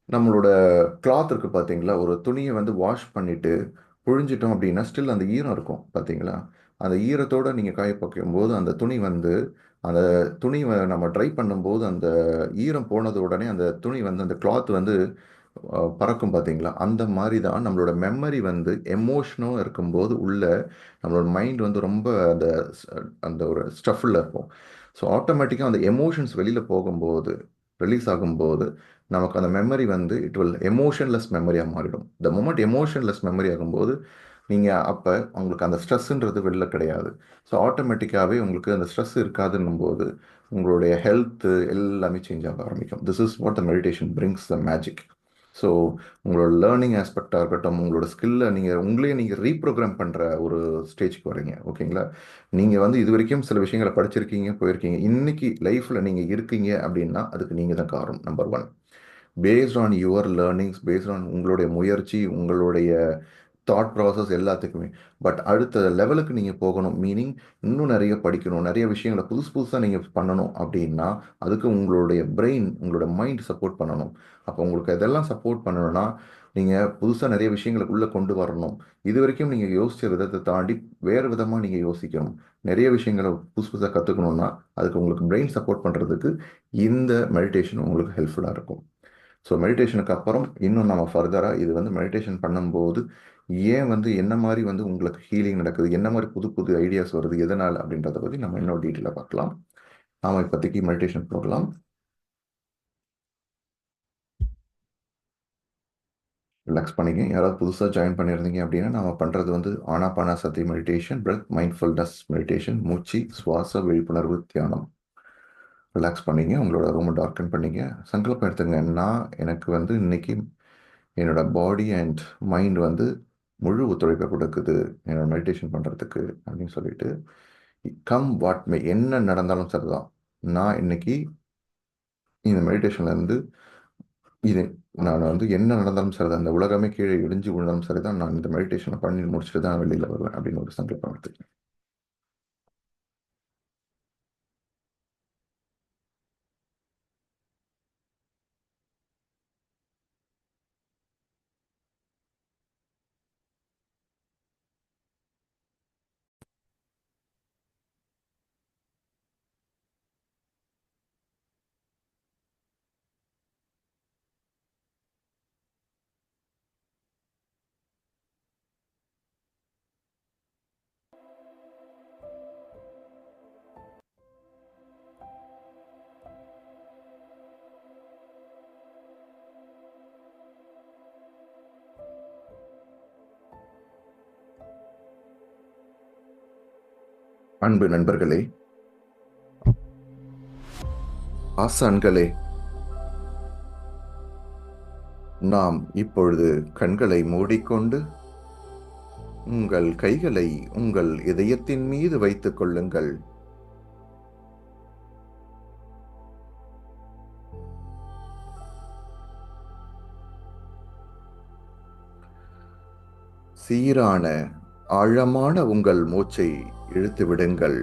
நம்மளோட கிளாத் இருக்கு பார்த்தீங்களா, ஒரு துணியை வந்து வாஷ் பண்ணிட்டு புழிஞ்சிட்டோம் அப்படின்னா ஸ்டில் அந்த ஈரம் இருக்கும் பார்த்தீங்களா. அந்த ஈரத்தோட நீங்கள் காய வைக்கும்போது அந்த துணி வந்து அந்த துணி நம்ம ட்ரை பண்ணும்போது அந்த ஈரம் போனது உடனே அந்த துணி வந்து அந்த கிளாத் வந்து பறக்கும் பார்த்தீங்களா. அந்த மாதிரி தான் நம்மளோட மெமரி வந்து எமோஷனும் இருக்கும்போது உள்ள நம்மளோட மைண்ட் வந்து ரொம்ப அந்த அந்த ஒரு ஸ்டஃபில் இருக்கும். ஸோ ஆட்டோமேட்டிக்காக அந்த எமோஷன்ஸ் வெளியில் போகும்போது ரிலீஸ் ஆகும்போது நமக்கு அந்த மெமரி வந்து இட் வில் எமோஷன்லெஸ் மெமரியாக மாறிடும். த மொமெண்ட் எமோஷன்லெஸ் மெமரி ஆகும்போது நீங்கள் அப்போ உங்களுக்கு அந்த ஸ்ட்ரெஸ்ஸுன்றது வெளில கிடையாது. ஸோ ஆட்டோமேட்டிக்காகவே உங்களுக்கு அந்த ஸ்ட்ரெஸ் இருக்காதுன்னும் போது உங்களுடைய ஹெல்த்து எல்லாமே சேஞ்ச் ஆக ஆரம்பிக்கும். This is what the meditation brings the magic. So உங்களோட லேர்னிங் ஆஸ்பெக்டாக இருக்கட்டும், உங்களோட ஸ்கில்லை உங்களையே ரீப்ரோக்ராம் பண்ணுற ஒரு ஸ்டேஜ்க்கு வரீங்க. ஓகேங்களா? நீங்கள் வந்து இது வரைக்கும் சில விஷயங்களை படிச்சிருக்கீங்க, போயிருக்கீங்க. இன்னைக்கு லைஃப்பில் நீங்கள் இருக்கீங்க அப்படின்னா அதுக்கு நீங்கள் தான் காரணம், number one. Based on your learnings, based on உங்களுடைய முயற்சி, உங்களுடைய தாட் ப்ராசஸ் எல்லாத்துக்குமே. பட் அடுத்த லெவலுக்கு நீங்கள் போகணும், மீனிங் இன்னும் நிறைய படிக்கணும், நிறைய விஷயங்களை புதுசு புதுசாக நீங்கள் பண்ணணும் அப்படின்னா அதுக்கு உங்களுடைய பிரெயின், உங்களோட மைண்ட் சப்போர்ட் பண்ணணும். அப்போ உங்களுக்கு இதெல்லாம் சப்போர்ட் பண்ணணும்னா நீங்கள் புதுசாக நிறைய விஷயங்களுக்குள்ளே கொண்டு வரணும். இது வரைக்கும் நீங்கள் யோசித்த விதத்தை தாண்டி வேறு விதமாக நீங்கள் யோசிக்கணும். நிறைய விஷயங்களை புதுசு புதுசாக கற்றுக்கணுன்னா அதுக்கு உங்களுக்கு பிரெயின் சப்போர்ட் பண்ணுறதுக்கு இந்த மெடிடேஷன் உங்களுக்கு ஹெல்ப்ஃபுல்லாக இருக்கும். ஸோ மெடிடேஷனுக்கு அப்புறம் இன்னும் நம்ம ஃபர்தராக இது வந்து மெடிடேஷன் பண்ணும்போது ஏன் வந்து என்ன மாதிரி வந்து உங்களுக்கு ஹீலிங் நடக்குது, என்ன மாதிரி புது புது ஐடியாஸ் வருது, எதனால் அப்படின்றத பற்றி நம்ம இன்னும் டீட்டெயிலாக பார்க்கலாம். நாம் இப்போதைக்கு மெடிடேஷன் போகலாம். ரிலாக்ஸ் பண்ணிங்க. யாராவது புதுசாக ஜாயின் பண்ணியிருந்தீங்க அப்படின்னா நம்ம பண்ணுறது வந்து ஆனாபானாசதி மெடிடேஷன், பிரெத் மைண்ட்ஃபுல்னஸ் மெடிடேஷன், மூச்சு சுவாச விழிப்புணர்வு தியானம். ரிலாக்ஸ் பண்ணிங்க. உங்களோட ரூமை டார்க்கன் பண்ணிங்க. சங்கல்பம் எடுத்துங்க, நான் எனக்கு வந்து இன்னைக்கு என்னோட பாடி அண்ட் மைண்ட் வந்து முழு ஒத்துழைப்பை கொடுக்குது என்னோட மெடிடேஷன் பண்ணுறதுக்கு அப்படின்னு சொல்லிட்டு, கம் வாட் மே, என்ன நடந்தாலும் சரிதான், நான் இன்னைக்கு இந்த மெடிடேஷன்ல இருந்து இது நான் வந்து என்ன நடந்தாலும் சரிதான், இந்த உலகமே கீழே இடிஞ்சு விழுந்தாலும் சரிதான், நான் இந்த மெடிடேஷனை பண்ணி முடிச்சுட்டு தான் வெளியில் வருவேன் அப்படின்னு ஒரு சங்கல்பம் எடுத்துக்கேன். அன்பு நண்பர்களே, ஆசான்களே, நாம் இப்பொழுது கண்களை மூடிக்கொண்டு உங்கள் கைகளை உங்கள் இதயத்தின் மீது வைத்துக் கொள்ளுங்கள். சீரான ஆழமான உங்கள் மூச்சை இழுத்து விடுங்கள்.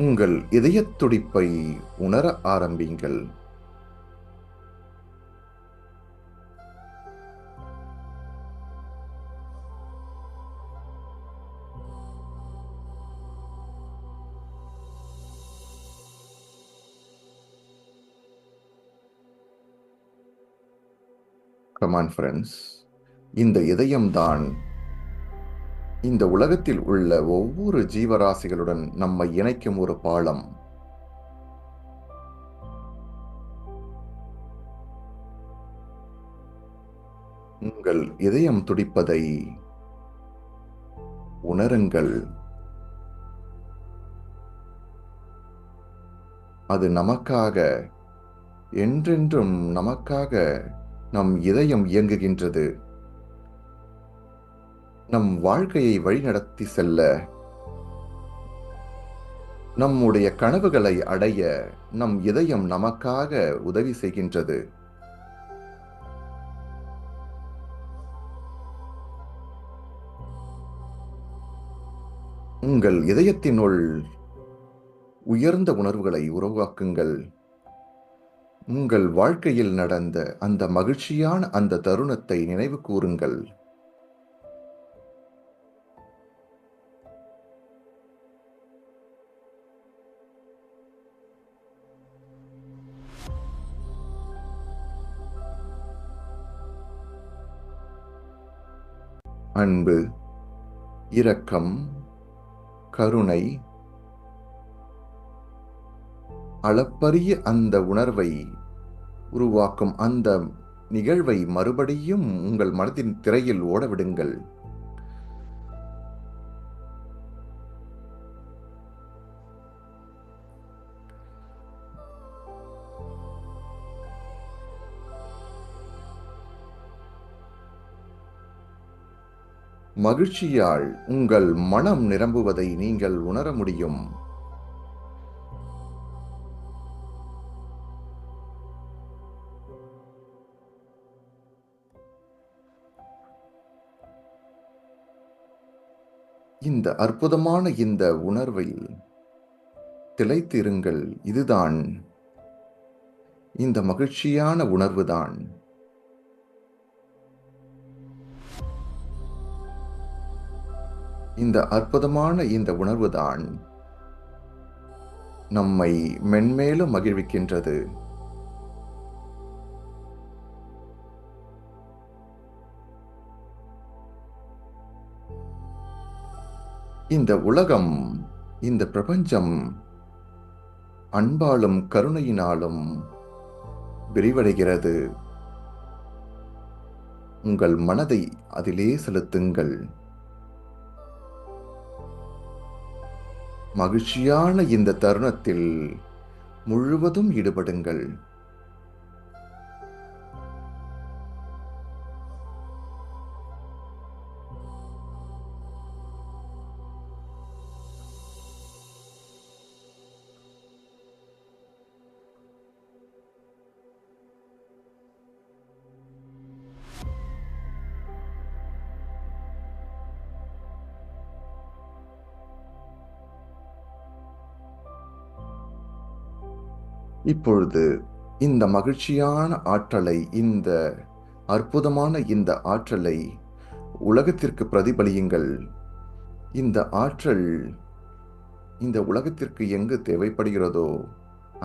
உங்கள் இதயத் துடிப்பை உணர ஆரம்பிங்கள். கமான் ஃப்ரெண்ட்ஸ், இந்த இதயம்தான் இந்த உலகத்தில் உள்ள ஒவ்வொரு ஜீவராசிகளுடன் நம்மை இணைக்கும் ஒரு பாலம். உங்கள் இதயம் துடிப்பதை உணருங்கள். அது நமக்காக, என்றென்றும் நமக்காக நம் இதயம் இயங்குகின்றது. நம் வாழ்க்கையை வழிநடத்தி செல்ல, நம்முடைய கனவுகளை அடைய நம் இதயம் நமக்காக உதவி செய்கின்றது. உங்கள் இதயத்தினுள் உயர்ந்த உணர்வுகளை உருவாக்குங்கள். உங்கள் வாழ்க்கையில் நடந்த அந்த மகிழ்ச்சியான அந்த தருணத்தை நினைவு கூறுங்கள். அன்பு, இரக்கம், கருணை, அளப்பரிய அந்த உணர்வை உருவாக்கும் அந்த நிகழ்வை மறுபடியும் உங்கள் மனதின் திரையில் ஓடவிடுங்கள். மகிழ்ச்சியால் உங்கள் மனம் நிரம்புவதை நீங்கள் உணர முடியும். இந்த அற்புதமான இந்த உணர்வில் திளைத்திருங்கள். இதுதான், இந்த மகிழ்ச்சியான உணர்வுதான் இந்த அற்புதமான இந்த உணர்வுதான் நம்மை மென்மேலும் மகிழ்விக்கின்றது. இந்த உலகம், இந்த பிரபஞ்சம் அன்பாலும் கருணையினாலும் விரிவடைகிறது. உங்கள் மனதை அதிலே செலுத்துங்கள். மகிழ்ச்சியான இந்த தருணத்தில் முழுவதும் ஈடுபடுங்கள். இப்பொழுது இந்த மகிழ்ச்சியான ஆற்றலை, இந்த அற்புதமான இந்த ஆற்றலை உலகத்திற்கு பிரதிபலியுங்கள். இந்த ஆற்றல் இந்த உலகத்திற்கு எங்கு தேவைப்படுகிறதோ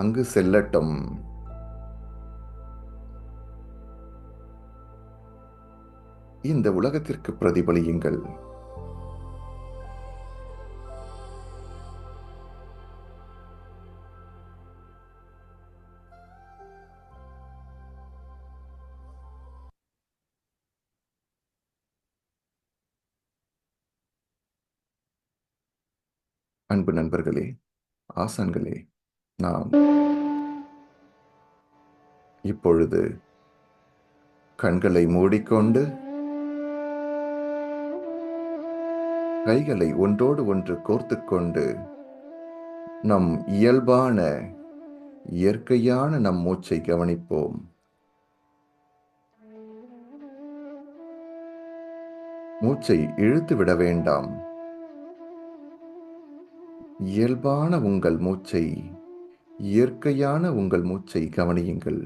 அங்கு செல்லட்டும். இந்த உலகத்திற்கு பிரதிபலியுங்கள். அன்பு நண்பர்களே, ஆசான்களே, நாம் இப்பொழுது கண்களை மூடிக்கொண்டு கைகளை ஒன்றோடு ஒன்று கோர்த்துக்கொண்டு நம் இயல்பான இயற்கையான நம் மூச்சை கவனிப்போம். மூச்சை இழுத்து விட வேண்டாம். இயல்பான உங்கள் மூச்சை, இயற்கையான உங்கள் மூச்சை கவனியுங்கள்.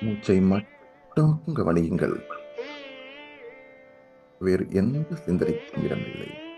மூச்சை மட்டும் கவனியுங்கள். வேறு எந்த சிந்தனைக்கும் இடமில்லை.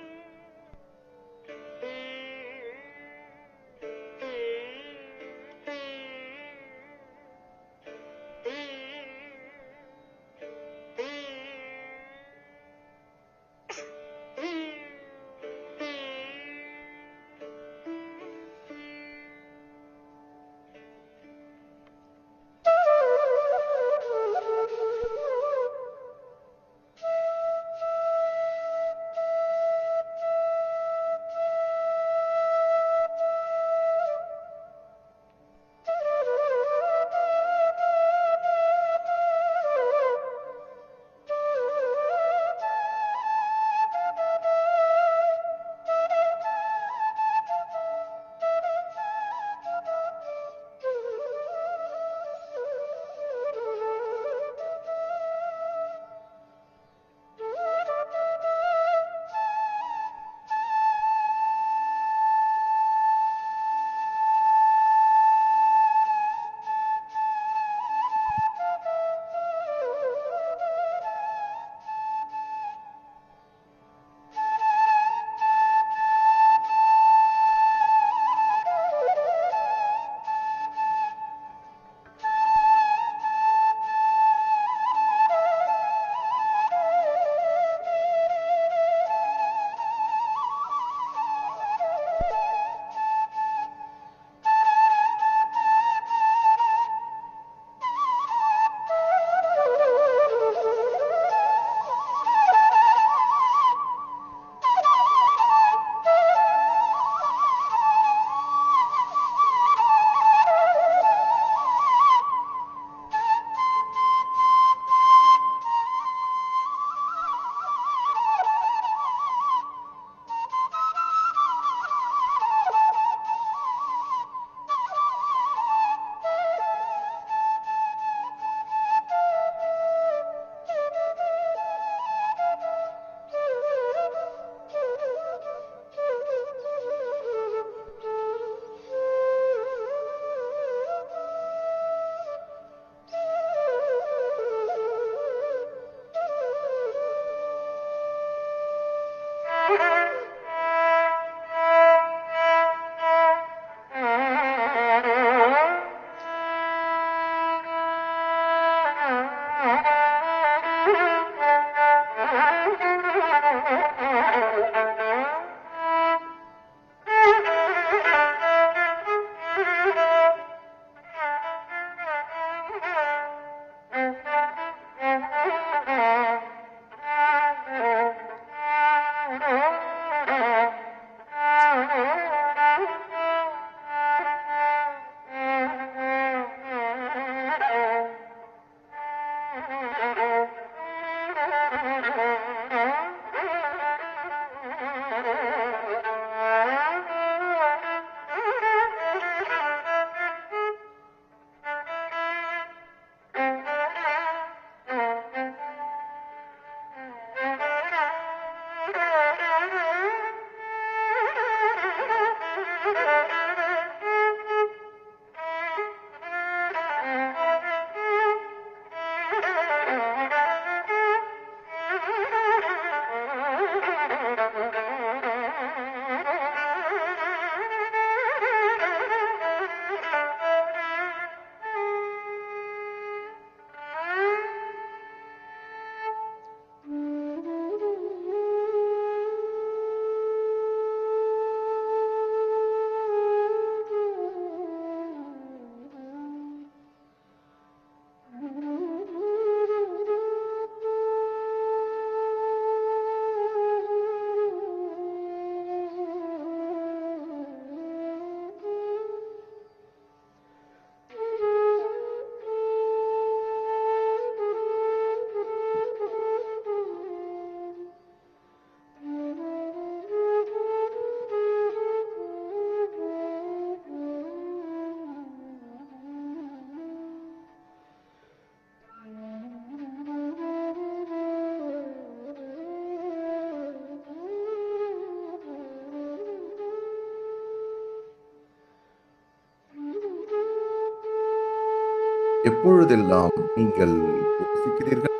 எப்பொழுதெல்லாம் நீங்கள் யோசிக்கிறீர்கள்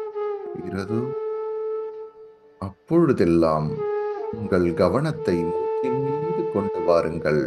இருக்கிறதோ, அப்பொழுதெல்லாம் உங்கள் கவனத்தை மூச்சின் மீது கொண்டு வாருங்கள்.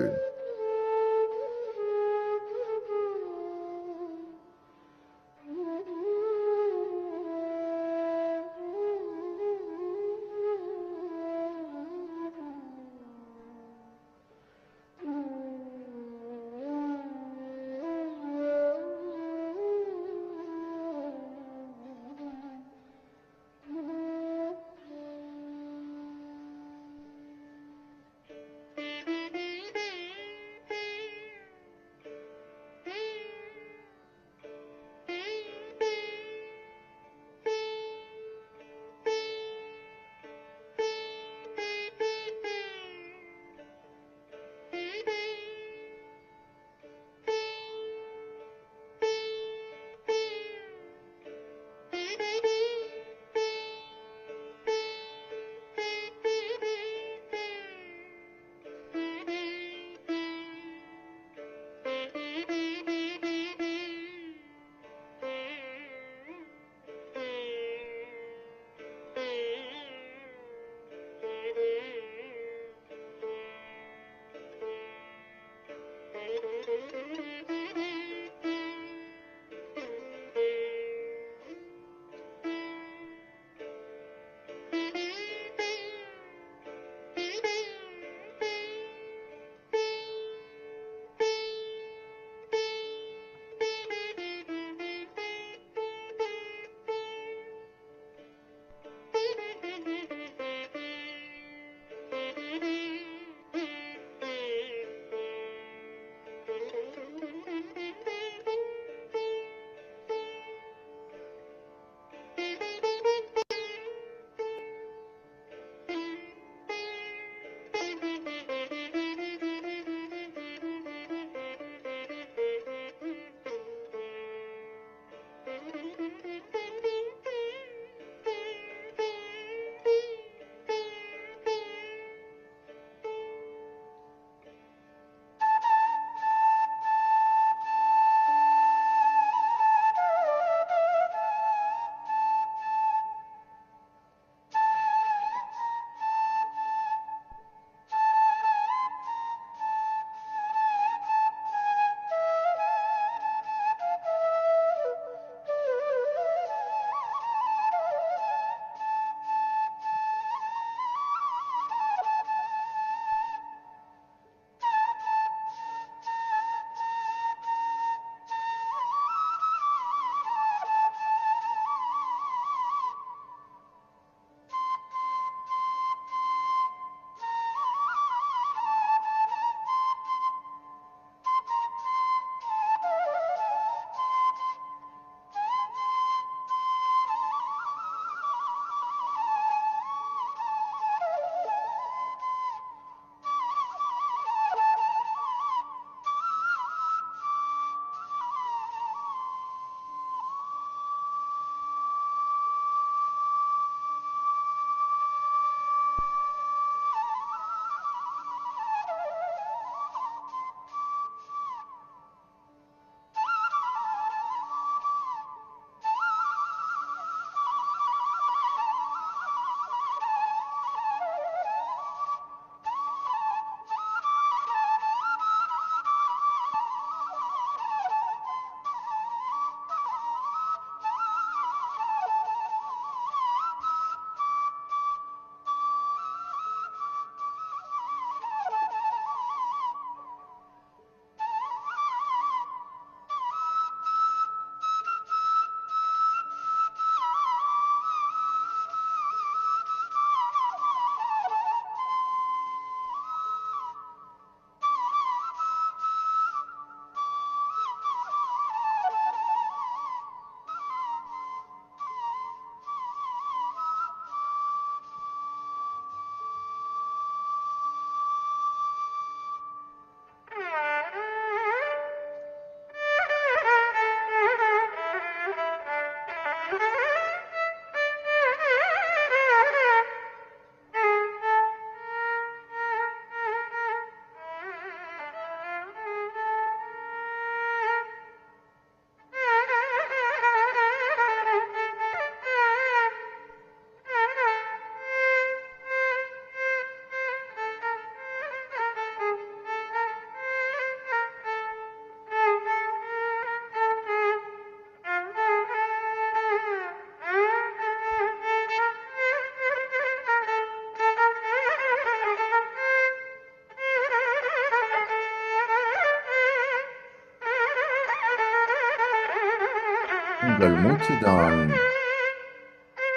உங்கள் மூச்சுதான்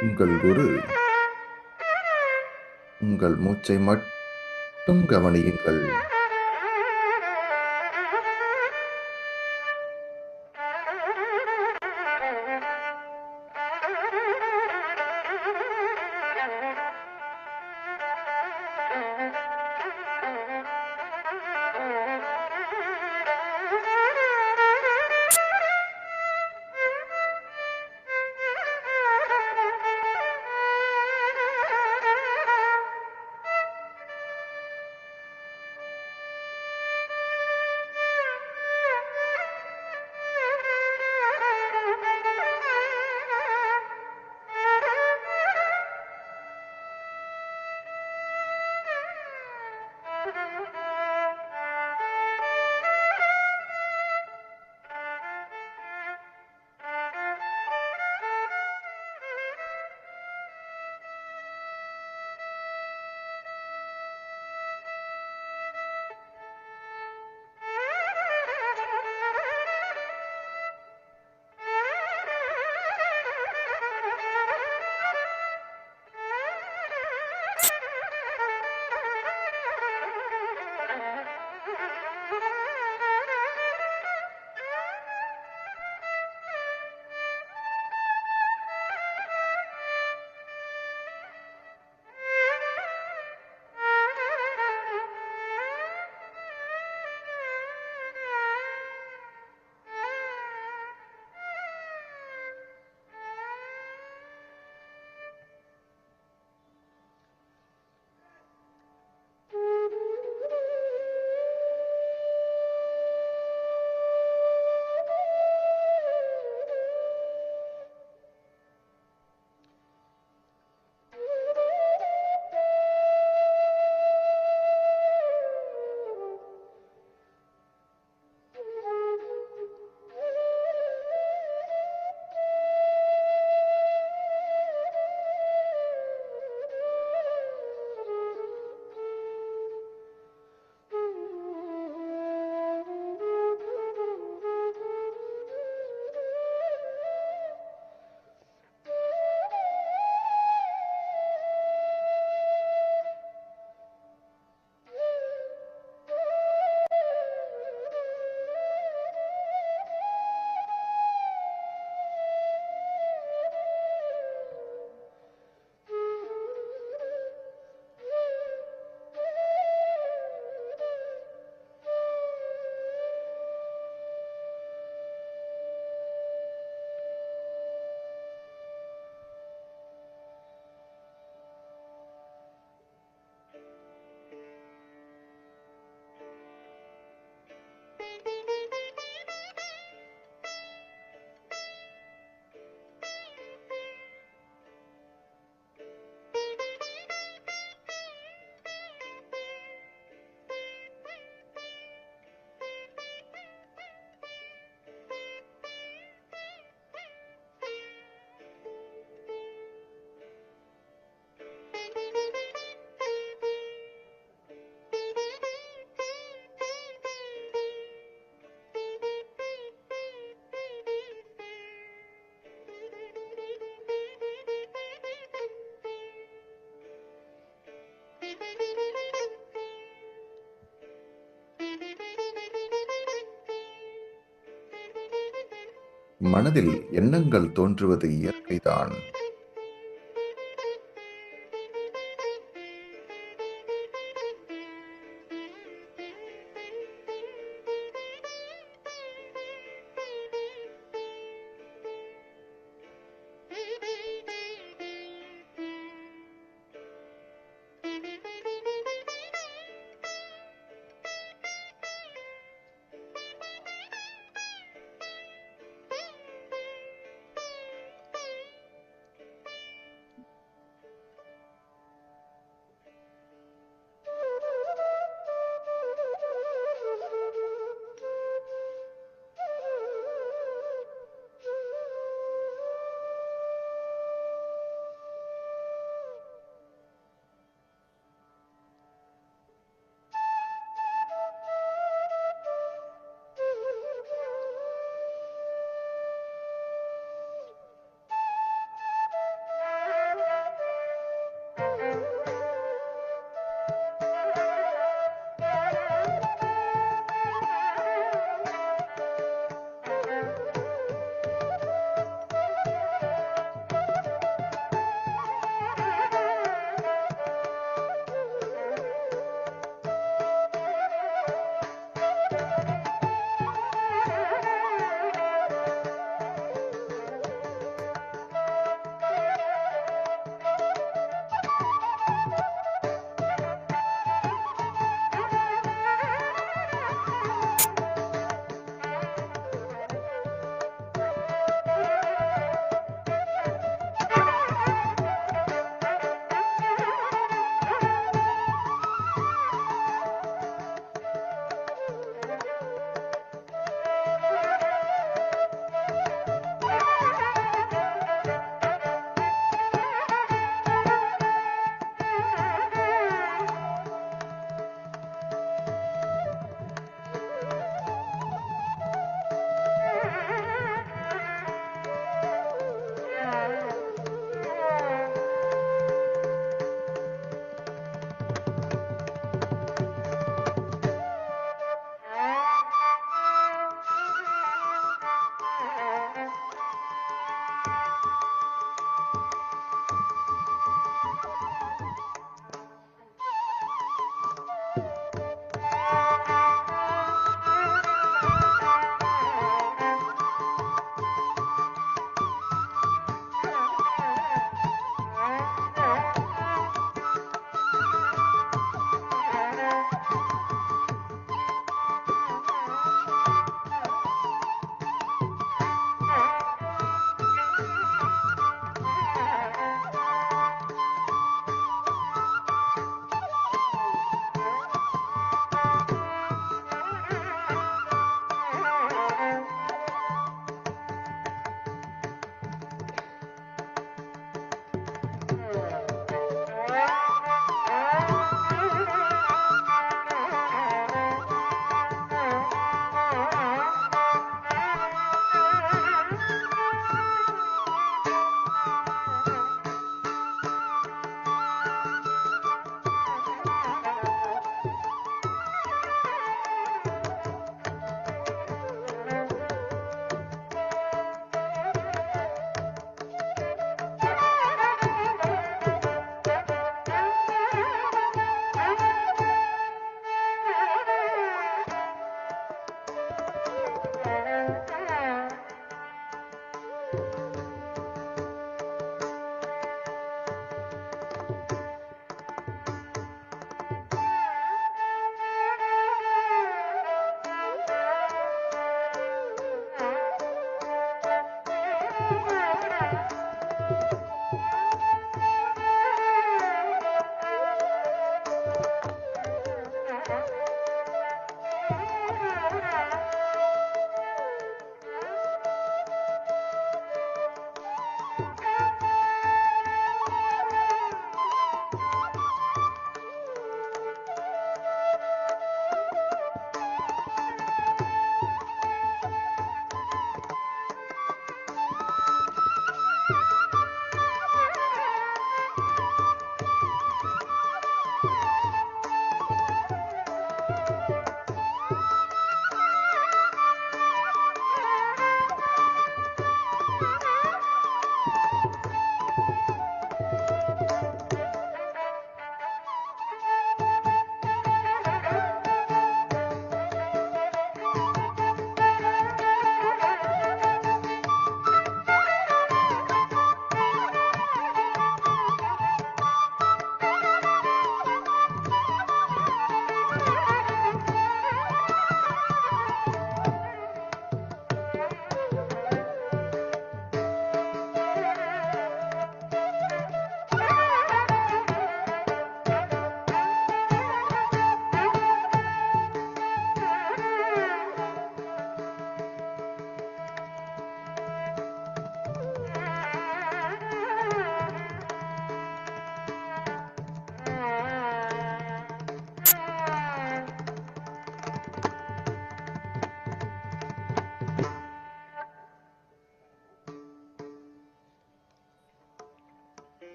உங்கள் குரு. உங்கள் மூச்சை மட்டும் கவனியுங்கள். மனதில் எண்ணங்கள் தோன்றுவது இயற்கைதான்.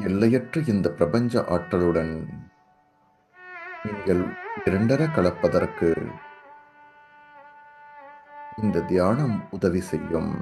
எல்லையற்ற இந்த பிரபஞ்ச ஆற்றலுடன் நீங்கள் இரண்டர கலப்பதற்கு இந்த தியானம் உதவி செய்யும்.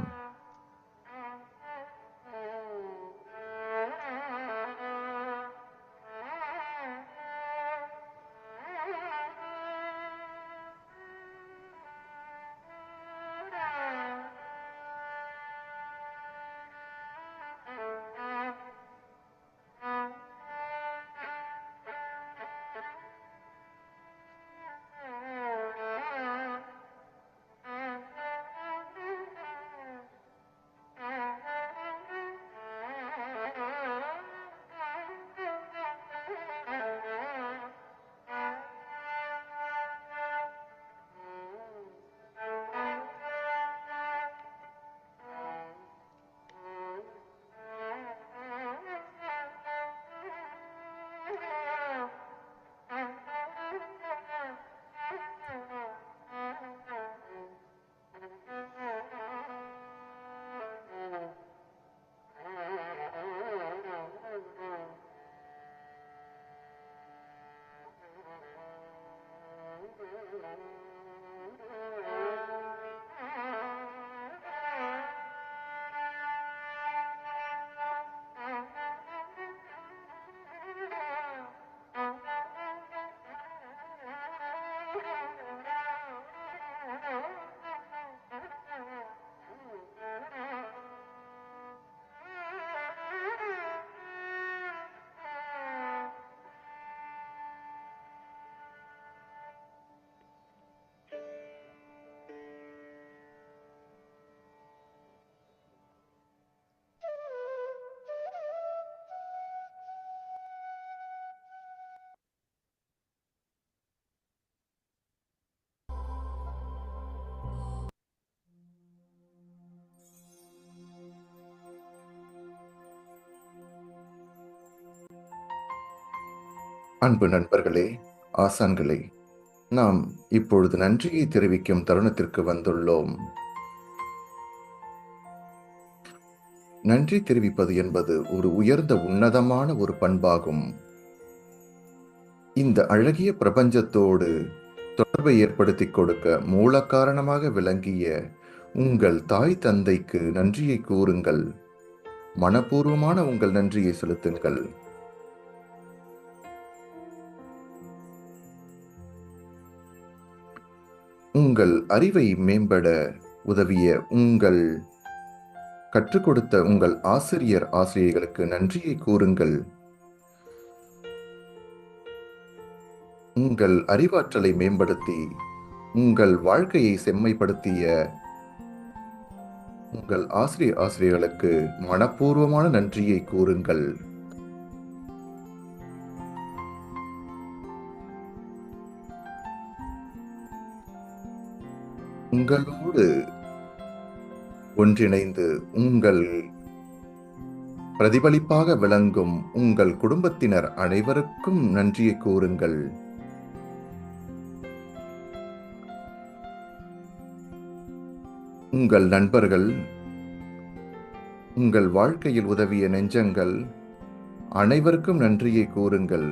அன்பு நண்பர்களே, ஆசான்களே, நாம் இப்பொழுது நன்றியை தெரிவிக்கும் தருணத்திற்கு வந்துள்ளோம். நன்றி தெரிவிப்பது என்பது ஒரு உயர்ந்த உன்னதமான ஒரு பண்பாகும். இந்த அழகிய பிரபஞ்சத்தோடு தொடர்பை ஏற்படுத்திக் கொடுக்க மூல காரணமாக விளங்கிய உங்கள் தாய் தந்தைக்கு நன்றியை கூறுங்கள். மனப்பூர்வமான உங்கள் நன்றியை செலுத்துங்கள். உங்கள் அறிவை மேம்பட உதவிய உங்கள் கற்றுக் கொடுத்த உங்கள் ஆசிரியர்களுக்கு நன்றியை கூறுங்கள். உங்கள் அறிவாற்றலை மேம்படுத்தி உங்கள் வாழ்க்கையை செம்மைப்படுத்திய உங்கள் ஆசிரியர்களுக்கு மனப்பூர்வமான நன்றியை கூறுங்கள். உங்களோடு ஒன்றிணைந்து உங்கள் பிரதிபலிப்பாக விளங்கும் உங்கள் குடும்பத்தினர் அனைவருக்கும் நன்றியை கூறுங்கள். உங்கள் நண்பர்கள், உங்கள் வாழ்க்கையில் உதவிய நெஞ்சங்கள் அனைவருக்கும் நன்றியை கூறுங்கள்.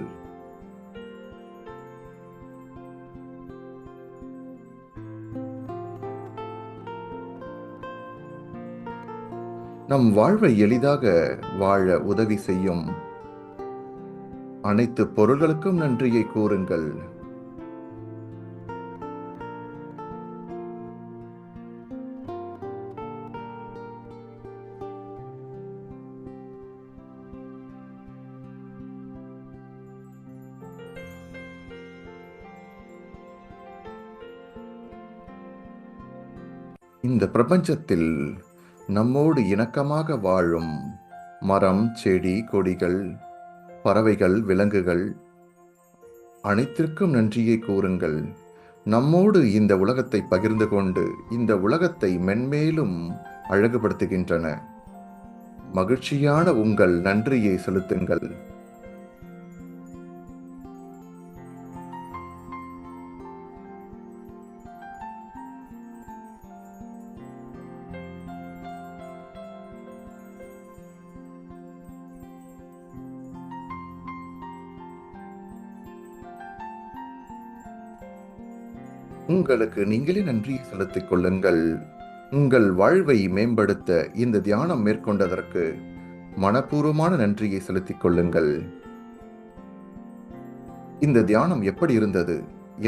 நம் வாழ்வை எளிதாக வாழ உதவி செய்யும் அனைத்து பொருள்களுக்கும் நன்றியை கூறுங்கள். இந்த பிரபஞ்சத்தில் நம்மோடு இணக்கமாக வாழும் மரம், செடி, கொடிகள், பறவைகள், விலங்குகள் அனைத்திற்கும் நன்றியை கூறுங்கள். நம்மோடு இந்த உலகத்தை பகிர்ந்து கொண்டு இந்த உலகத்தை மென்மேலும் அழகுபடுத்துகின்றன. மகிழ்ச்சியான உங்கள் நன்றியை செலுத்துங்கள். உங்களுக்கு நீங்களே நன்றியை செலுத்திக் கொள்ளுங்கள். உங்கள் வாழ்வை மேம்படுத்த இந்த தியானம் மேற்கொண்டதற்கு மனப்பூர்வமான நன்றியை செலுத்திக் கொள்ளுங்கள். இந்த தியானம் எப்படி இருந்தது?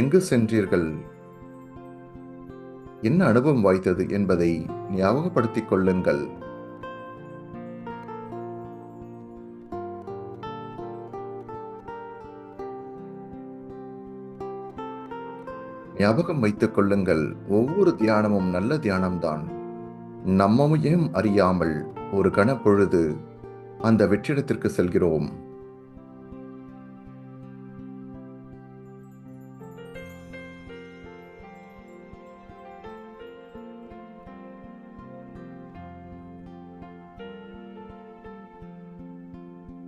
எங்கு சென்றீர்கள்? என்ன அனுபவம் வாய்த்தது என்பதை ஞாபகப்படுத்திக் கொள்ளுங்கள். ஞாபகம் வைத்துக் கொள்ளுங்கள், ஒவ்வொரு தியானமும் நல்ல தியானம்தான். நம்மையும் அறியாமல் ஒரு கணப்பொழுது அந்த வெற்றிடத்திற்கு செல்கிறோம்.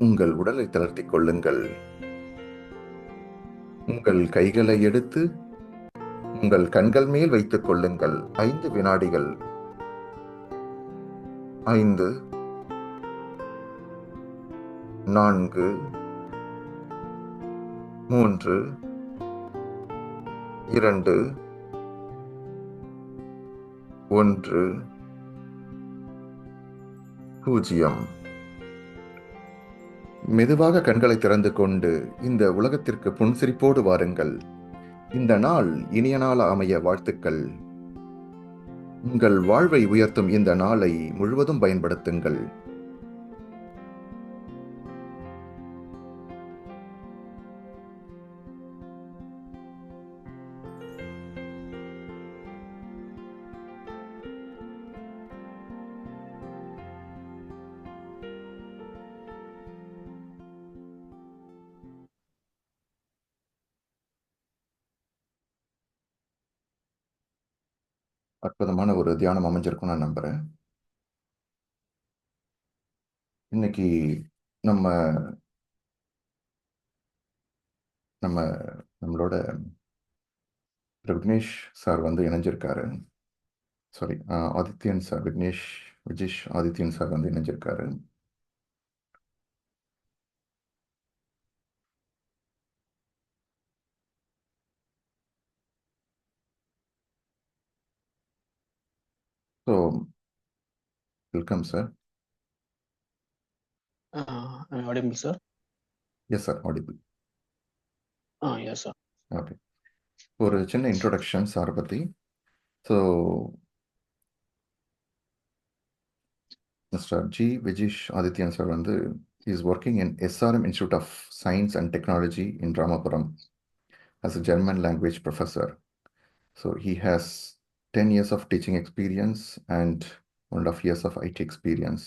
உங்கள் உடலை தளர்த்திக் கொள்ளுங்கள். உங்கள் கைகளை எடுத்து உங்கள் கண்கள் மேல் வைத்துக் கொள்ளுங்கள். 5 வினாடிகள். 5, 4, 3, 2, 1, 0. மெதுவாக கண்களை திறந்து கொண்டு இந்த உலகத்திற்கு புன்சிரிப்போடு வாருங்கள். இந்த நாள் இனிய நாள் அமைய வாழ்த்துக்கள். உங்கள் வாழ்வை உயர்த்தும் இந்த நாளை முழுவதும் பயன்படுத்துங்கள். அற்புதமான ஒரு தியானம் அமைஞ்சிருக்கும் நான் நம்புறேன். இன்னைக்கு நம்ம நம்ம நம்மளோட விக்னேஷ் சார் வந்து இணைஞ்சிருக்காரு. Sorry, Adithyan sir, Vijesh Adithyan sir வந்து இணைஞ்சிருக்காரு. So welcome sir. Am I audible, sir? Yes sir, audible. Yes, sir. Okay, ஒரு சின்ன இன்ட்ரோடக்ஷன் சார் பற்றி. So mister G Vijesh Adithyan sir வந்து is working in SRM institute of science and technology in Ramapuram as a German language professor. So he has 10 years of teaching experience and 1.5 years of IT experience.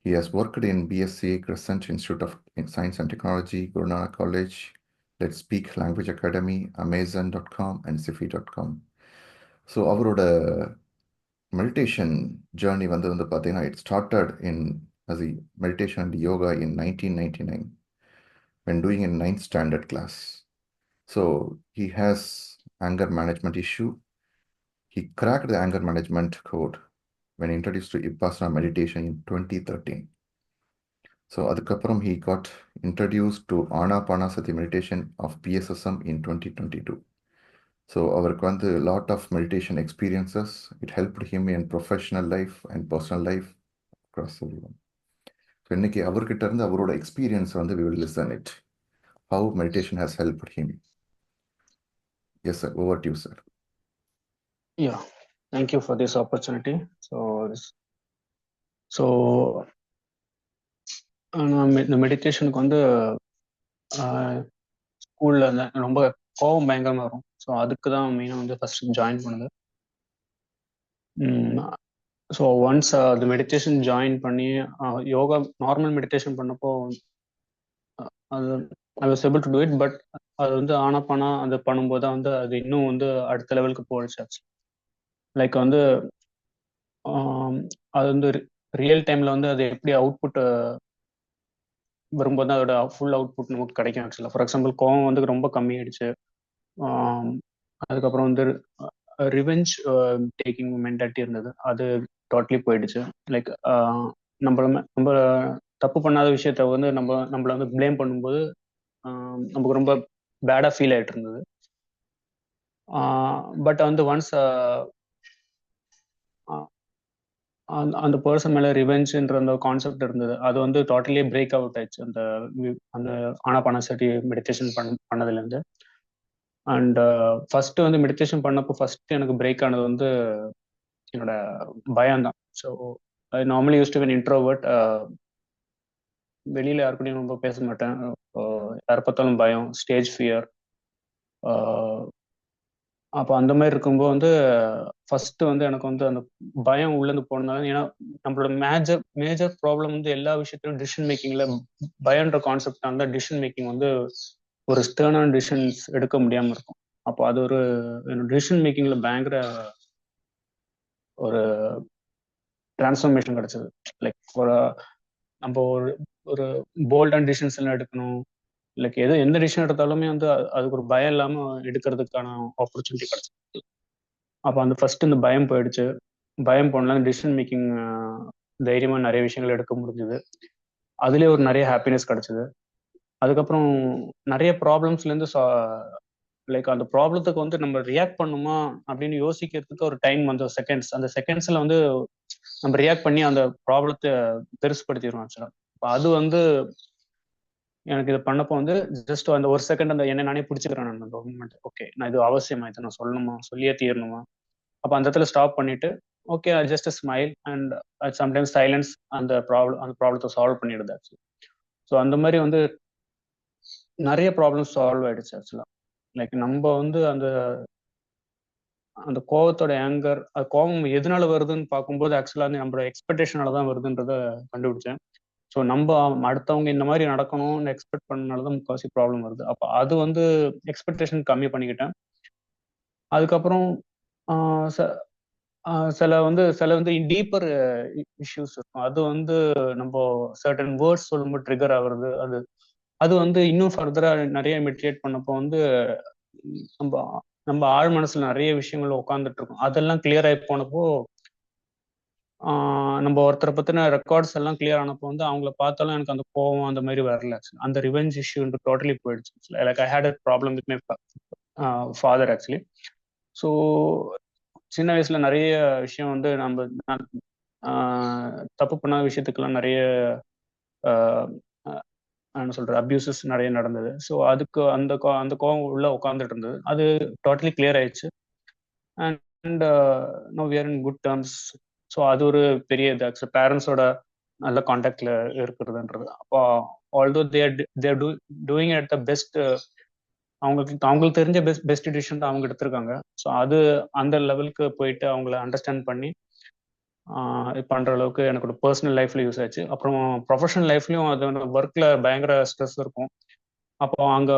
He has worked in BSc Crescent Institute of Science and Technology, Guru Nanak College, Let's Speak Language Academy, Amazon.com and Sifi.com. So அவரோட meditation journey வந்து பார்த்தீங்கன்னா it started in as a meditation and yoga in 1999 when doing in 9th standard class. So he has anger management issue. He cracked the anger management code when introduced to Vipassana meditation in 2013. So adukapram he got introduced to Anapanasati meditation of PSSM in 2022. So avarku vandu lot of meditation experiences. It helped him in professional life and personal life across everyone. So இன்னைக்கு அவர்கிட்ட இருந்து அவரோட experience வந்து we will listen it. How meditation has helped him. Yes sir, over to you sir. Yeah, thank you for this opportunity. நான் இந்த மெடிடேஷனுக்கு வந்து ஸ்கூல்ல ரொம்ப கோவம் பயங்கரமாக வரும். ஸோ அதுக்கு தான் மெயினாக வந்து ஃபர்ஸ்ட் ஜாயின் பண்ணுது. ஸோ ஒன்ஸ் அந்த மெடிடேஷன் ஜாயின் பண்ணி யோகா நார்மல் மெடிடேஷன் பண்ணப்போ அது I was able to do it. But அது வந்து ஆனாப்பானா அது பண்ணும்போது தான் வந்து அது இன்னும் வந்து அடுத்த லெவலுக்கு போயிடுச்சு. லைக் வந்து அது வந்து ரியல் டைம்ல வந்து அது எப்படி அவுட்புட் வரும்போது அதோட ஃபுல் அவுட்புட் நமக்கு கிடைக்கும். ஆக்சுவலாக ஃபார் எக்ஸாம்பிள் கோவம் வந்து ரொம்ப கம்மியாயிடுச்சு. அதுக்கப்புறம் வந்து ரிவெஞ்ச் டேக்கிங் மென்டாலிட்டி இருந்தது, அது டோட்டலி போயிடுச்சு. லைக் நம்ம தப்பு பண்ணாத விஷயத்த வந்து நம்மளை வந்து ப்ளேம் பண்ணும்போது நமக்கு ரொம்ப பேடாக ஃபீல் ஆகிட்டு இருந்தது. பட் வந்து ஒன்ஸ் அந்த பர்சன் மேலே ரிவெஞ்சுன்ற அந்த கான்செப்ட் இருந்தது, அது வந்து டோட்டலி பிரேக் அவுட் ஆயிடுச்சு அந்த அந்த ஆனாபானசதி மெடிடேஷன் பண்ணதுலேருந்து. அண்ட் ஃபர்ஸ்ட் வந்து மெடிடேஷன் பண்ணப்போ ஃபர்ஸ்ட் எனக்கு பிரேக் ஆனது வந்து என்னோட பயம் தான். So I normally use to be introvert. வெளியில யாருக்கூடயும் ரொம்ப பேச மாட்டேன். யாரை பார்த்தாலும் பயம், ஸ்டேஜ் ஃபியர். அப்போ அந்த மாதிரி இருக்கும்போது வந்து ஃபர்ஸ்ட் வந்து எனக்கு வந்து அந்த பயம் உள்ளேருந்து போனதுனால, ஏன்னா நம்மளோட மேஜர் ப்ராப்ளம் வந்து எல்லா விஷயத்திலும் டிசிஷன் மேக்கிங்ல பயம்ன்ற கான்செப்ட் அந்த டிசிஷன் மேக்கிங் வந்து ஒரு ஸ்டர்னான டிசிஷன்ஸ் எடுக்க முடியாம இருக்கும். அப்போ அது ஒரு டிசிஷன் மேக்கிங்ல பயங்கர ஒரு டிரான்ஸ்ஃபர்மேஷன் கிடைச்சது. லைக் ஒரு நம்ம ஒரு போல்டான டிசிஷன்ஸ் எல்லாம் எடுக்கணும். லைக் எந்த டிசிஷன் எடுத்தாலுமே வந்து அதுக்கு ஒரு பயம் இல்லாம எடுக்கிறதுக்கான ஆப்பர்ச்சுனிட்டி கிடைச்சது. அப்போ அந்த ஃபர்ஸ்ட் இந்த பயம் போயிடுச்சு. பயம் போனலாம் டிசிஷன் மேக்கிங் தைரியமா நிறைய விஷயங்கள் எடுக்க முடிஞ்சது. அதுலேயே ஒரு நிறைய ஹாப்பினஸ் கிடைச்சது. அதுக்கப்புறம் நிறைய ப்ராப்ளம்ஸ்லேருந்து லைக் அந்த ப்ராப்ளத்துக்கு வந்து நம்ம ரியாக்ட் பண்ணுமா அப்படின்னு யோசிக்கிறதுக்கு ஒரு டைம் வந்து செகண்ட்ஸ். அந்த செகண்ட்ஸ்ல வந்து நம்ம ரியாக்ட் பண்ணி அந்த ப்ராப்ளத்தை பெருசுப்படுத்திடுவோம் ஆக்சுவலா. அது வந்து எனக்கு இது பண்ணப்போ வந்து ஜஸ்ட் அந்த ஒரு செகண்ட் அந்த என்ன நானே பிடிச்சிக்கிறேன். நான் அந்த மூமெண்ட் ஓகே, நான் இது அவசியமா, இதை நான் சொல்லணுமா, சொல்லியே தீரணுமா. அப்போ அந்த இடத்துல ஸ்டாப் பண்ணிட்டு okay just smile and sometimes silence அந்த ப்ராப்ளத்தை சால்வ் பண்ணிடுது ஆக்சுவலி. ஸோ அந்த மாதிரி வந்து நிறைய ப்ராப்ளம்ஸ் சால்வ் ஆயிடுச்சு ஆக்சுவலா. லைக் நம்ம வந்து அந்த அந்த கோவத்தோட ஆங்கர், அது கோபம் எதனால வருதுன்னு பார்க்கும்போது ஆக்சுவலா வந்து நம்மளோட எக்ஸ்பெக்டேஷனால தான் வருதுன்றத கண்டுபிடிச்சேன். ஸோ நம்ம அடுத்தவங்க இந்த மாதிரி நடக்கணும்னு எக்ஸ்பெக்ட் பண்ணனால தான் முக்கால்வாசி ப்ராப்ளம் வருது. அப்போ அது வந்து எக்ஸ்பெக்டேஷன் கம்மி பண்ணிக்கிட்டேன். அதுக்கப்புறம் சில வந்து டீப்பர் இஷ்யூஸ் இருக்கும். அது வந்து நம்ம சர்டன் வேர்ட்ஸ் சொல்லும்போது ட்ரிகர் ஆகுறது. அது வந்து இன்னும் ஃபர்தரா நிறைய மெடிடேட் பண்ணப்போ வந்து நம்ம நம்ம ஆழ் மனசுல நிறைய விஷயங்கள் உட்காந்துட்டு இருக்கோம். அதெல்லாம் கிளியர் ஆகி போனப்போ நம்ம ஒருத்தரை பத்தின ரெக்கார்ட்ஸ் எல்லாம் கிளியர் ஆனப்போ வந்து அவங்கள பார்த்தாலும் எனக்கு அந்த கோவம் அந்த மாதிரி வரல. அந்த ரிவெஞ்ச் இஷ்யூ டோட்டலி போயிடுச்சு. Like I had a problem with my father actually. So சின்ன வயசுல நிறைய விஷயம் வந்து நம்ம தப்பு பண்ணாத விஷயத்துக்கெல்லாம் நிறைய என்ன சொல்ற அபியூசஸ் நிறைய நடந்தது. ஸோ அதுக்கு அந்த கோவம் உள்ள உட்காந்துட்டு இருந்தது. அது டோட்டலி கிளியர் ஆயிடுச்சு. And no we are in good terms. So அது ஒரு பெரிய இது ஆக்சுவலி பேரண்ட்ஸோட நல்ல கான்டாக்ட்ல இருக்கிறதுன்றது. அப்போ although they're doing at the best, அவங்களுக்கு தெரிஞ்ச பெஸ்ட் டிசிஷன் அவங்க எடுத்திருக்காங்க. ஸோ அது அந்த லெவலுக்கு போயிட்டு அவங்கள அண்டர்ஸ்டாண்ட் பண்ணி பண்ற அளவுக்கு எனக்கு பர்சனல் லைஃப்ல யூஸ் ஆச்சு. அப்புறம் ப்ரொஃபஷனல் லைஃப்லயும் அது ஒர்க்ல பயங்கர ஸ்ட்ரெஸ் இருக்கும். அப்போ அங்க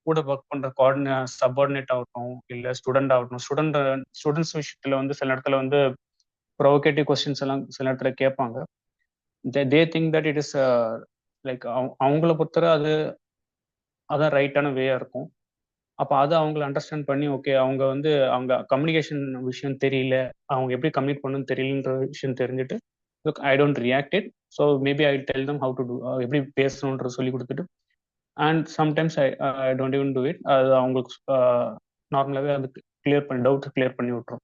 கூட ஒர்க் பண்ற சப்பார்டினேட் ஆகட்டும், இல்ல ஸ்டூடெண்ட் ஆகட்டும், ஸ்டூடெண்ட்ஸ் விஷயத்துல வந்து சில இடத்துல வந்து ப்ரொவோகேட்டிவ் கொஸ்டின்ஸ் எல்லாம் சில இடத்துல கேட்பாங்க. They think that it is like அவங்கள பொறுத்தவரை அதான் ரைட்டான வேயா இருக்கும். அப்போ அதை அவங்கள அண்டர்ஸ்டாண்ட் பண்ணி ஓகே அவங்க கம்யூனிகேஷன் விஷயம் தெரியல, அவங்க எப்படி கம்யூனிக் பண்ணணும்னு தெரியலன்ற விஷயம் தெரிஞ்சுட்டு look I don't react it. So maybe I tell them how to do, எப்படி பேசணுன்ற சொல்லி கொடுத்துட்டு and sometimes I don't even do it. அது அவங்களுக்கு நார்மலாகவே அது டவுட் கிளியர் பண்ணி விட்டுரும்.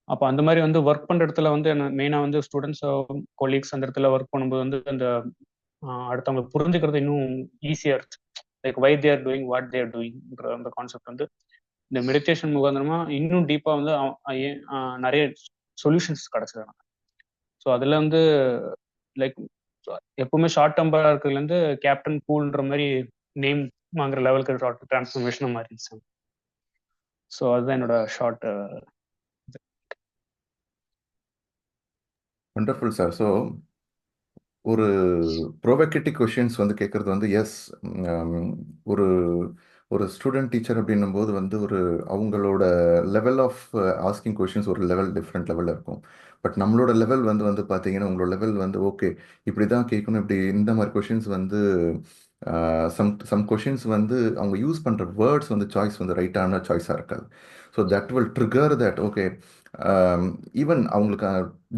அப்போ அந்த மாதிரி வந்து ஒர்க் பண்ணுற இடத்துல வந்து மெயினாக வந்து ஸ்டூடெண்ட்ஸ் கொலீக்ஸ் அந்த இடத்துல ஒர்க் பண்ணும்போது வந்து அந்த அடுத்தவங்க புரிஞ்சுக்கிறது இன்னும் ஈஸியாக இருக்கு. Like why they're doing what they're டூயிங்ன்ற அந்த கான்செப்ட் வந்து இந்த மெடிடேஷன் முகாந்திரமா இன்னும் டீப்பாக வந்து நிறைய சொல்யூஷன்ஸ் கிடைச்சது எனக்கு. ஸோ அதில் வந்து லைக் எப்பவுமே ஷார்ட் டெம்பராக இருக்கிறதுலேருந்து கேப்டன் கூல்ன்ற மாதிரி நேம் வாங்குற லெவலுக்கு டிரான்ஸ்ஃபர்மேஷன் மாறிடுச்சு. ஸோ அதுதான் என்னோட ஷார்ட். Wonderful sir. ஸோ ஒரு ப்ரோவோகேட்டிவ் கொஷின்ஸ் வந்து கேட்குறது வந்து எஸ், ஒரு ஒரு ஸ்டூடெண்ட் டீச்சர் அப்படின்னும் போது வந்து அவங்களோட லெவல் ஆஃப் ஆஸ்கிங் கொஷின்ஸ் ஒரு டிஃப்ரெண்ட் லெவலில் இருக்கும். பட் நம்மளோட லெவல் வந்து பார்த்தீங்கன்னா உங்களோட லெவல் வந்து ஓகே இப்படி தான் கேட்கணும், இப்படி இந்த மாதிரி கொஷின்ஸ் வந்து சம் கொஷின்ஸ் வந்து அவங்க யூஸ் பண்ணுற வேர்ட்ஸ் வந்து சாய்ஸ் வந்து ரைட்டான சாய்ஸாக இருக்காது. So that will trigger that okay even அவங்களுக்கு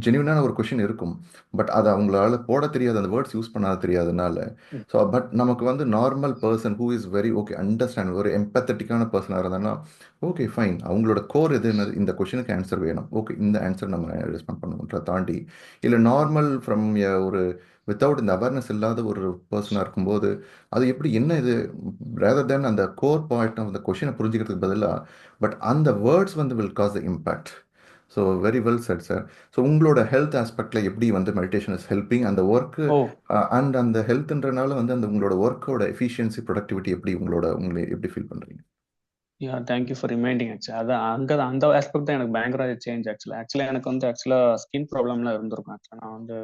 ஜென்யூனான ஒரு கொஷின் இருக்கும், பட் அதை அவங்களால போட தெரியாது, அந்த வேர்ட்ஸ் யூஸ் பண்ண தெரியாதனால. ம். ஸோ பட் நமக்கு வந்து normal person who is very okay understand, ஒரு எம்பத்தட்டிக்கான பர்சனாக இருந்தாங்கன்னா ஓகே ஃபைன், அவங்களோட கோர் எது என்னது, இந்த கொஷினுக்கு ஆன்சர் வேணும், ஓகே இந்த ஆன்சர் நம்ம ரெஸ்பாண்ட் பண்ணுவோன்ற தாண்டி, இல்லை நார்மல் ஃப்ரம் ஒரு வித்தவுட் இந்த அவேர்னஸ் இல்லாத ஒரு பர்சனாக இருக்கும்போது அது எப்படி என்ன இது, ரேதர் தேன் அந்த கோர் பாயிண்ட் அந்த கொஷினை புரிஞ்சுக்கிறதுக்கு பதிலாக, பட் அந்த வேர்ட்ஸ் வந்து will cause the impact. So very well set sir. So உங்களோட ஹெல்த் ஆஸ்பெக்டில் எப்படி வந்து மெடிடேஷன் இஸ் ஹெல்பிங் அந்த ஒர்க்கு, ஓ அண்ட் அந்த ஹெல்த்ன்றனால வந்து அந்த உங்களோட ஒர்க்கோட எஃபிஷியன்சி ப்ரொடக்டிவிட்டி எப்படி உங்களை எப்படி ஃபீல் பண்ணுறீங்க? Yeah thank you for reminding. Actually அதான் அங்கே தான் அந்த ஆஸ்பெக்ட் தான் எனக்கு பயங்கர சேஞ்ச். ஆக்சுவலாக எனக்கு வந்து ஸ்கின் ப்ராப்ளம்லாம் இருந்திருக்கும். ஆக்சுவலாக நான் வந்து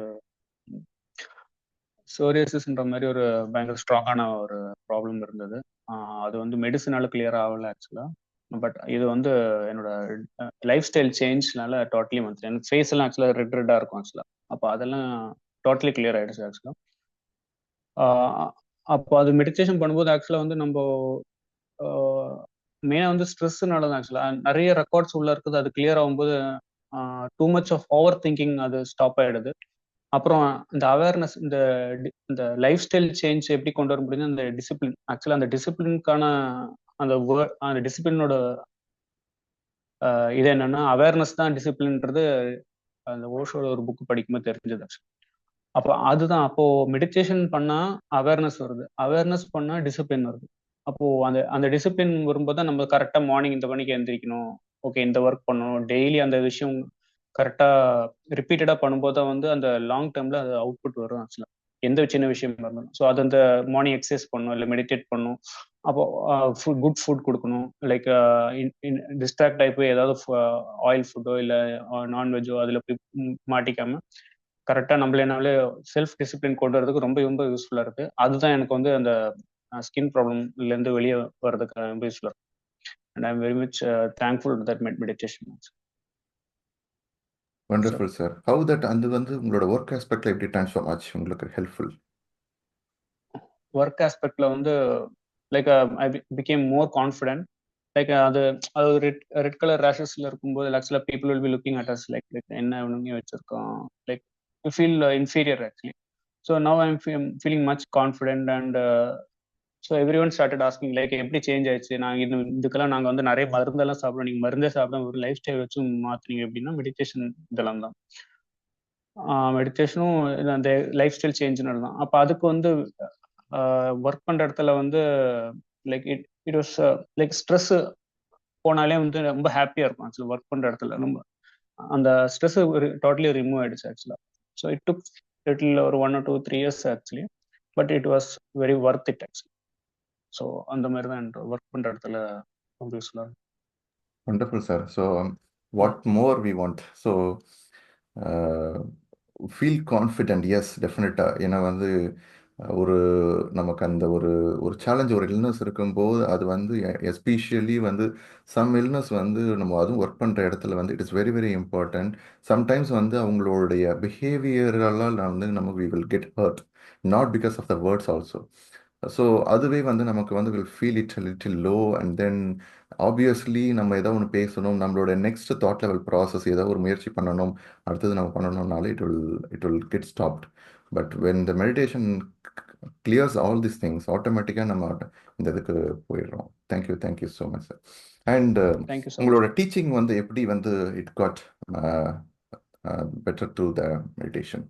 சோரியாசிஸ்ன்ற மாதிரி ஒரு பயங்கர ஸ்ட்ராங்கான ஒரு ப்ராப்ளம் இருந்தது. அது வந்து மெடிசனால கிளியர் ஆகல ஆக்சுவலாக. பட் இது வந்து என்னோட லைஃப் ஸ்டைல் சேஞ்ச்னால டோட்டலி வந்து எனக்கு ஃபேஸ் எல்லாம் ஆக்சுவலாக ரெட்டாக இருக்கும் ஆக்சுவலாக. அப்போ அதெல்லாம் டோட்டலி கிளியர் ஆயிடுச்சு ஆக்சுவலாக. அப்போ அது மெடிடேஷன் பண்ணும்போது ஆக்சுவலாக வந்து நம்ம மெயினாக வந்து ஸ்ட்ரெஸ்ஸுனால தான் ஆக்சுவலாக நிறைய ரெக்கார்ட்ஸ் உள்ள இருக்குது. அது கிளியர் ஆகும்போது too much of overthinking அது ஸ்டாப் ஆயிடுது. அப்புறம் இந்த அவேர்னஸ், இந்த லைஃப் ஸ்டைல் சேஞ்ச் எப்படி கொண்டு வர முடியுது, அந்த டிசிப்ளின். ஆக்சுவலாக அந்த டிசிப்ளினுக்கான அந்த டிசிப்ளினோட இது என்னன்னா அவேர்னஸ் தான் டிசிப்ளின்ன்றது அந்த ஓஷோட ஒரு புக் படிக்கும்போது தெரிஞ்சது. அப்போ அதுதான், அப்போ மெடிடேஷன் பண்ணா அவேர்னஸ் வருது, அவேர்னஸ் பண்ணா டிசிப்ளின் வருது. அப்போ அந்த அந்த டிசிப்ளின் வரும்போது தான் நம்ம கரெக்டா மார்னிங் இந்த மணிக்கு எந்திரிக்கணும், ஓகே இந்த ஒர்க் பண்ணணும், டெய்லி அந்த விஷயம் கரெக்டா ரிப்பீட்டடா பண்ணும்போது தான் வந்து அந்த லாங் டேர்ம்ல அது அவுட்புட் வரும் ஆக்சுவலா. எந்த சின்ன விஷயம் இருந்தாலும். ஸோ அது அந்த மார்னிங் எக்ஸசைஸ் பண்ணணும், இல்லை மெடிடேட் பண்ணணும். அப்போ குட் ஃபுட் கொடுக்கணும், லைக் டிஸ்ட்ராக்ட் ஆகி போய் ஏதாவது ஆயில் ஃபுட்டோ இல்லை நான்வெஜ்ஜோ அதில் போய் மாட்டிக்காம கரெக்டாக நம்மளே செல்ஃப் டிசிப்ளின் கொண்டு வரதுக்கு ரொம்ப ரொம்ப யூஸ்ஃபுல்லாக இருக்கு. அதுதான் எனக்கு வந்து அந்த ஸ்கின் ப்ராப்ளம்லேருந்து வெளியே வர்றதுக்கு ரொம்ப யூஸ்ஃபுல்லாக இருக்கு. And I am very much thankful that meditation. Wonderful sir. How that அது வந்து உங்களோட ஒர்க் ஆஸ்பெக்டில் எப்படி ட்ரான்ஸ்ஃபார்ம் ஆச்சு உங்களுக்கு ஹெல்ப்ஃபுல்? ஒர்க் ஆஸ்பெக்ட்ல வந்து like I became more confident. Like அது அது ரெட் ரெட் கலர் ரேஷஸ்ல இருக்கும்போது ஆக்சுவலாக people will be looking at us like like என்ன இவனுங்க வச்சிருக்கோம், like you feel inferior actually. So now I am feeling much confident. And so everyone started asking like எப்படி change ஆயிடுச்சு, நாங்கள் இதுக்கெல்லாம் நாங்கள் வந்து நிறைய மருந்தெல்லாம் சாப்பிடுவோம், நீங்கள் மருந்தே சாப்பிட ஒரு லைஃப் ஸ்டைல் வச்சு மாற்றினீங்க அப்படின்னா மெடிடேஷன் இதெல்லாம் தான். மெடிடேஷனும் அந்த லைஃப் ஸ்டைல் சேஞ்சுன்னு தான். அப்போ அதுக்கு வந்து ஒர்க் பண்ணுற இடத்துல வந்து like it was like stress போனாலே வந்து ரொம்ப ஹாப்பியாக இருக்கும் ஆக்சுவலி. ஒர்க் பண்ணுற இடத்துல ரொம்ப அந்த ஸ்ட்ரெஸ் டோட்டலி ரிமூவ் ஆயிடுச்சு ஆக்சுவலாக. ஸோ இட் டுக் லிட்டில் ஒரு 1 or 2 3 years actually, but it was very worth it actually. So அந்த மாதிரி தான் ஒர்க் பண்ணுற இடத்துல ரொம்ப யூஸ்ஃபுல்லாக இருக்கும். Wonderful sir. So what more we want? So feel confident, yes டெஃபினட்டாக. ஏன்னா வந்து ஒரு நமக்கு அந்த ஒரு ஒரு சேலஞ்ச், ஒரு இல்னஸ் இருக்கும்போது அது வந்து எஸ்பெஷலி வந்து சம் இல்னஸ் வந்து நம்ம அதுவும் ஒர்க் பண்ணுற இடத்துல வந்து it is very very important. Sometimes வந்து அவங்களுடைய பிஹேவியரெல்லாம் வந்து நம்ம we will get hurt, not because of the words also. So அதுவே வந்து நமக்கு வந்து will feel it little low. And then obviously நம்ம ஏதோ ஒன்று பேசணும், நம்மளோட நெக்ஸ்ட் தாட் லெவல் ப்ராசஸ் ஏதோ ஒரு முயற்சி பண்ணணும், அடுத்தது நம்ம பண்ணணும்னாலே it will get stopped. But when the meditation clears all this things, ஆட்டோமேட்டிக்காக நம்ம இந்த இதுக்கு போயிடுறோம். Thank you so much sir. And thank you so much. உங்களோட டீச்சிங் வந்து எப்படி வந்து it got better through the meditation?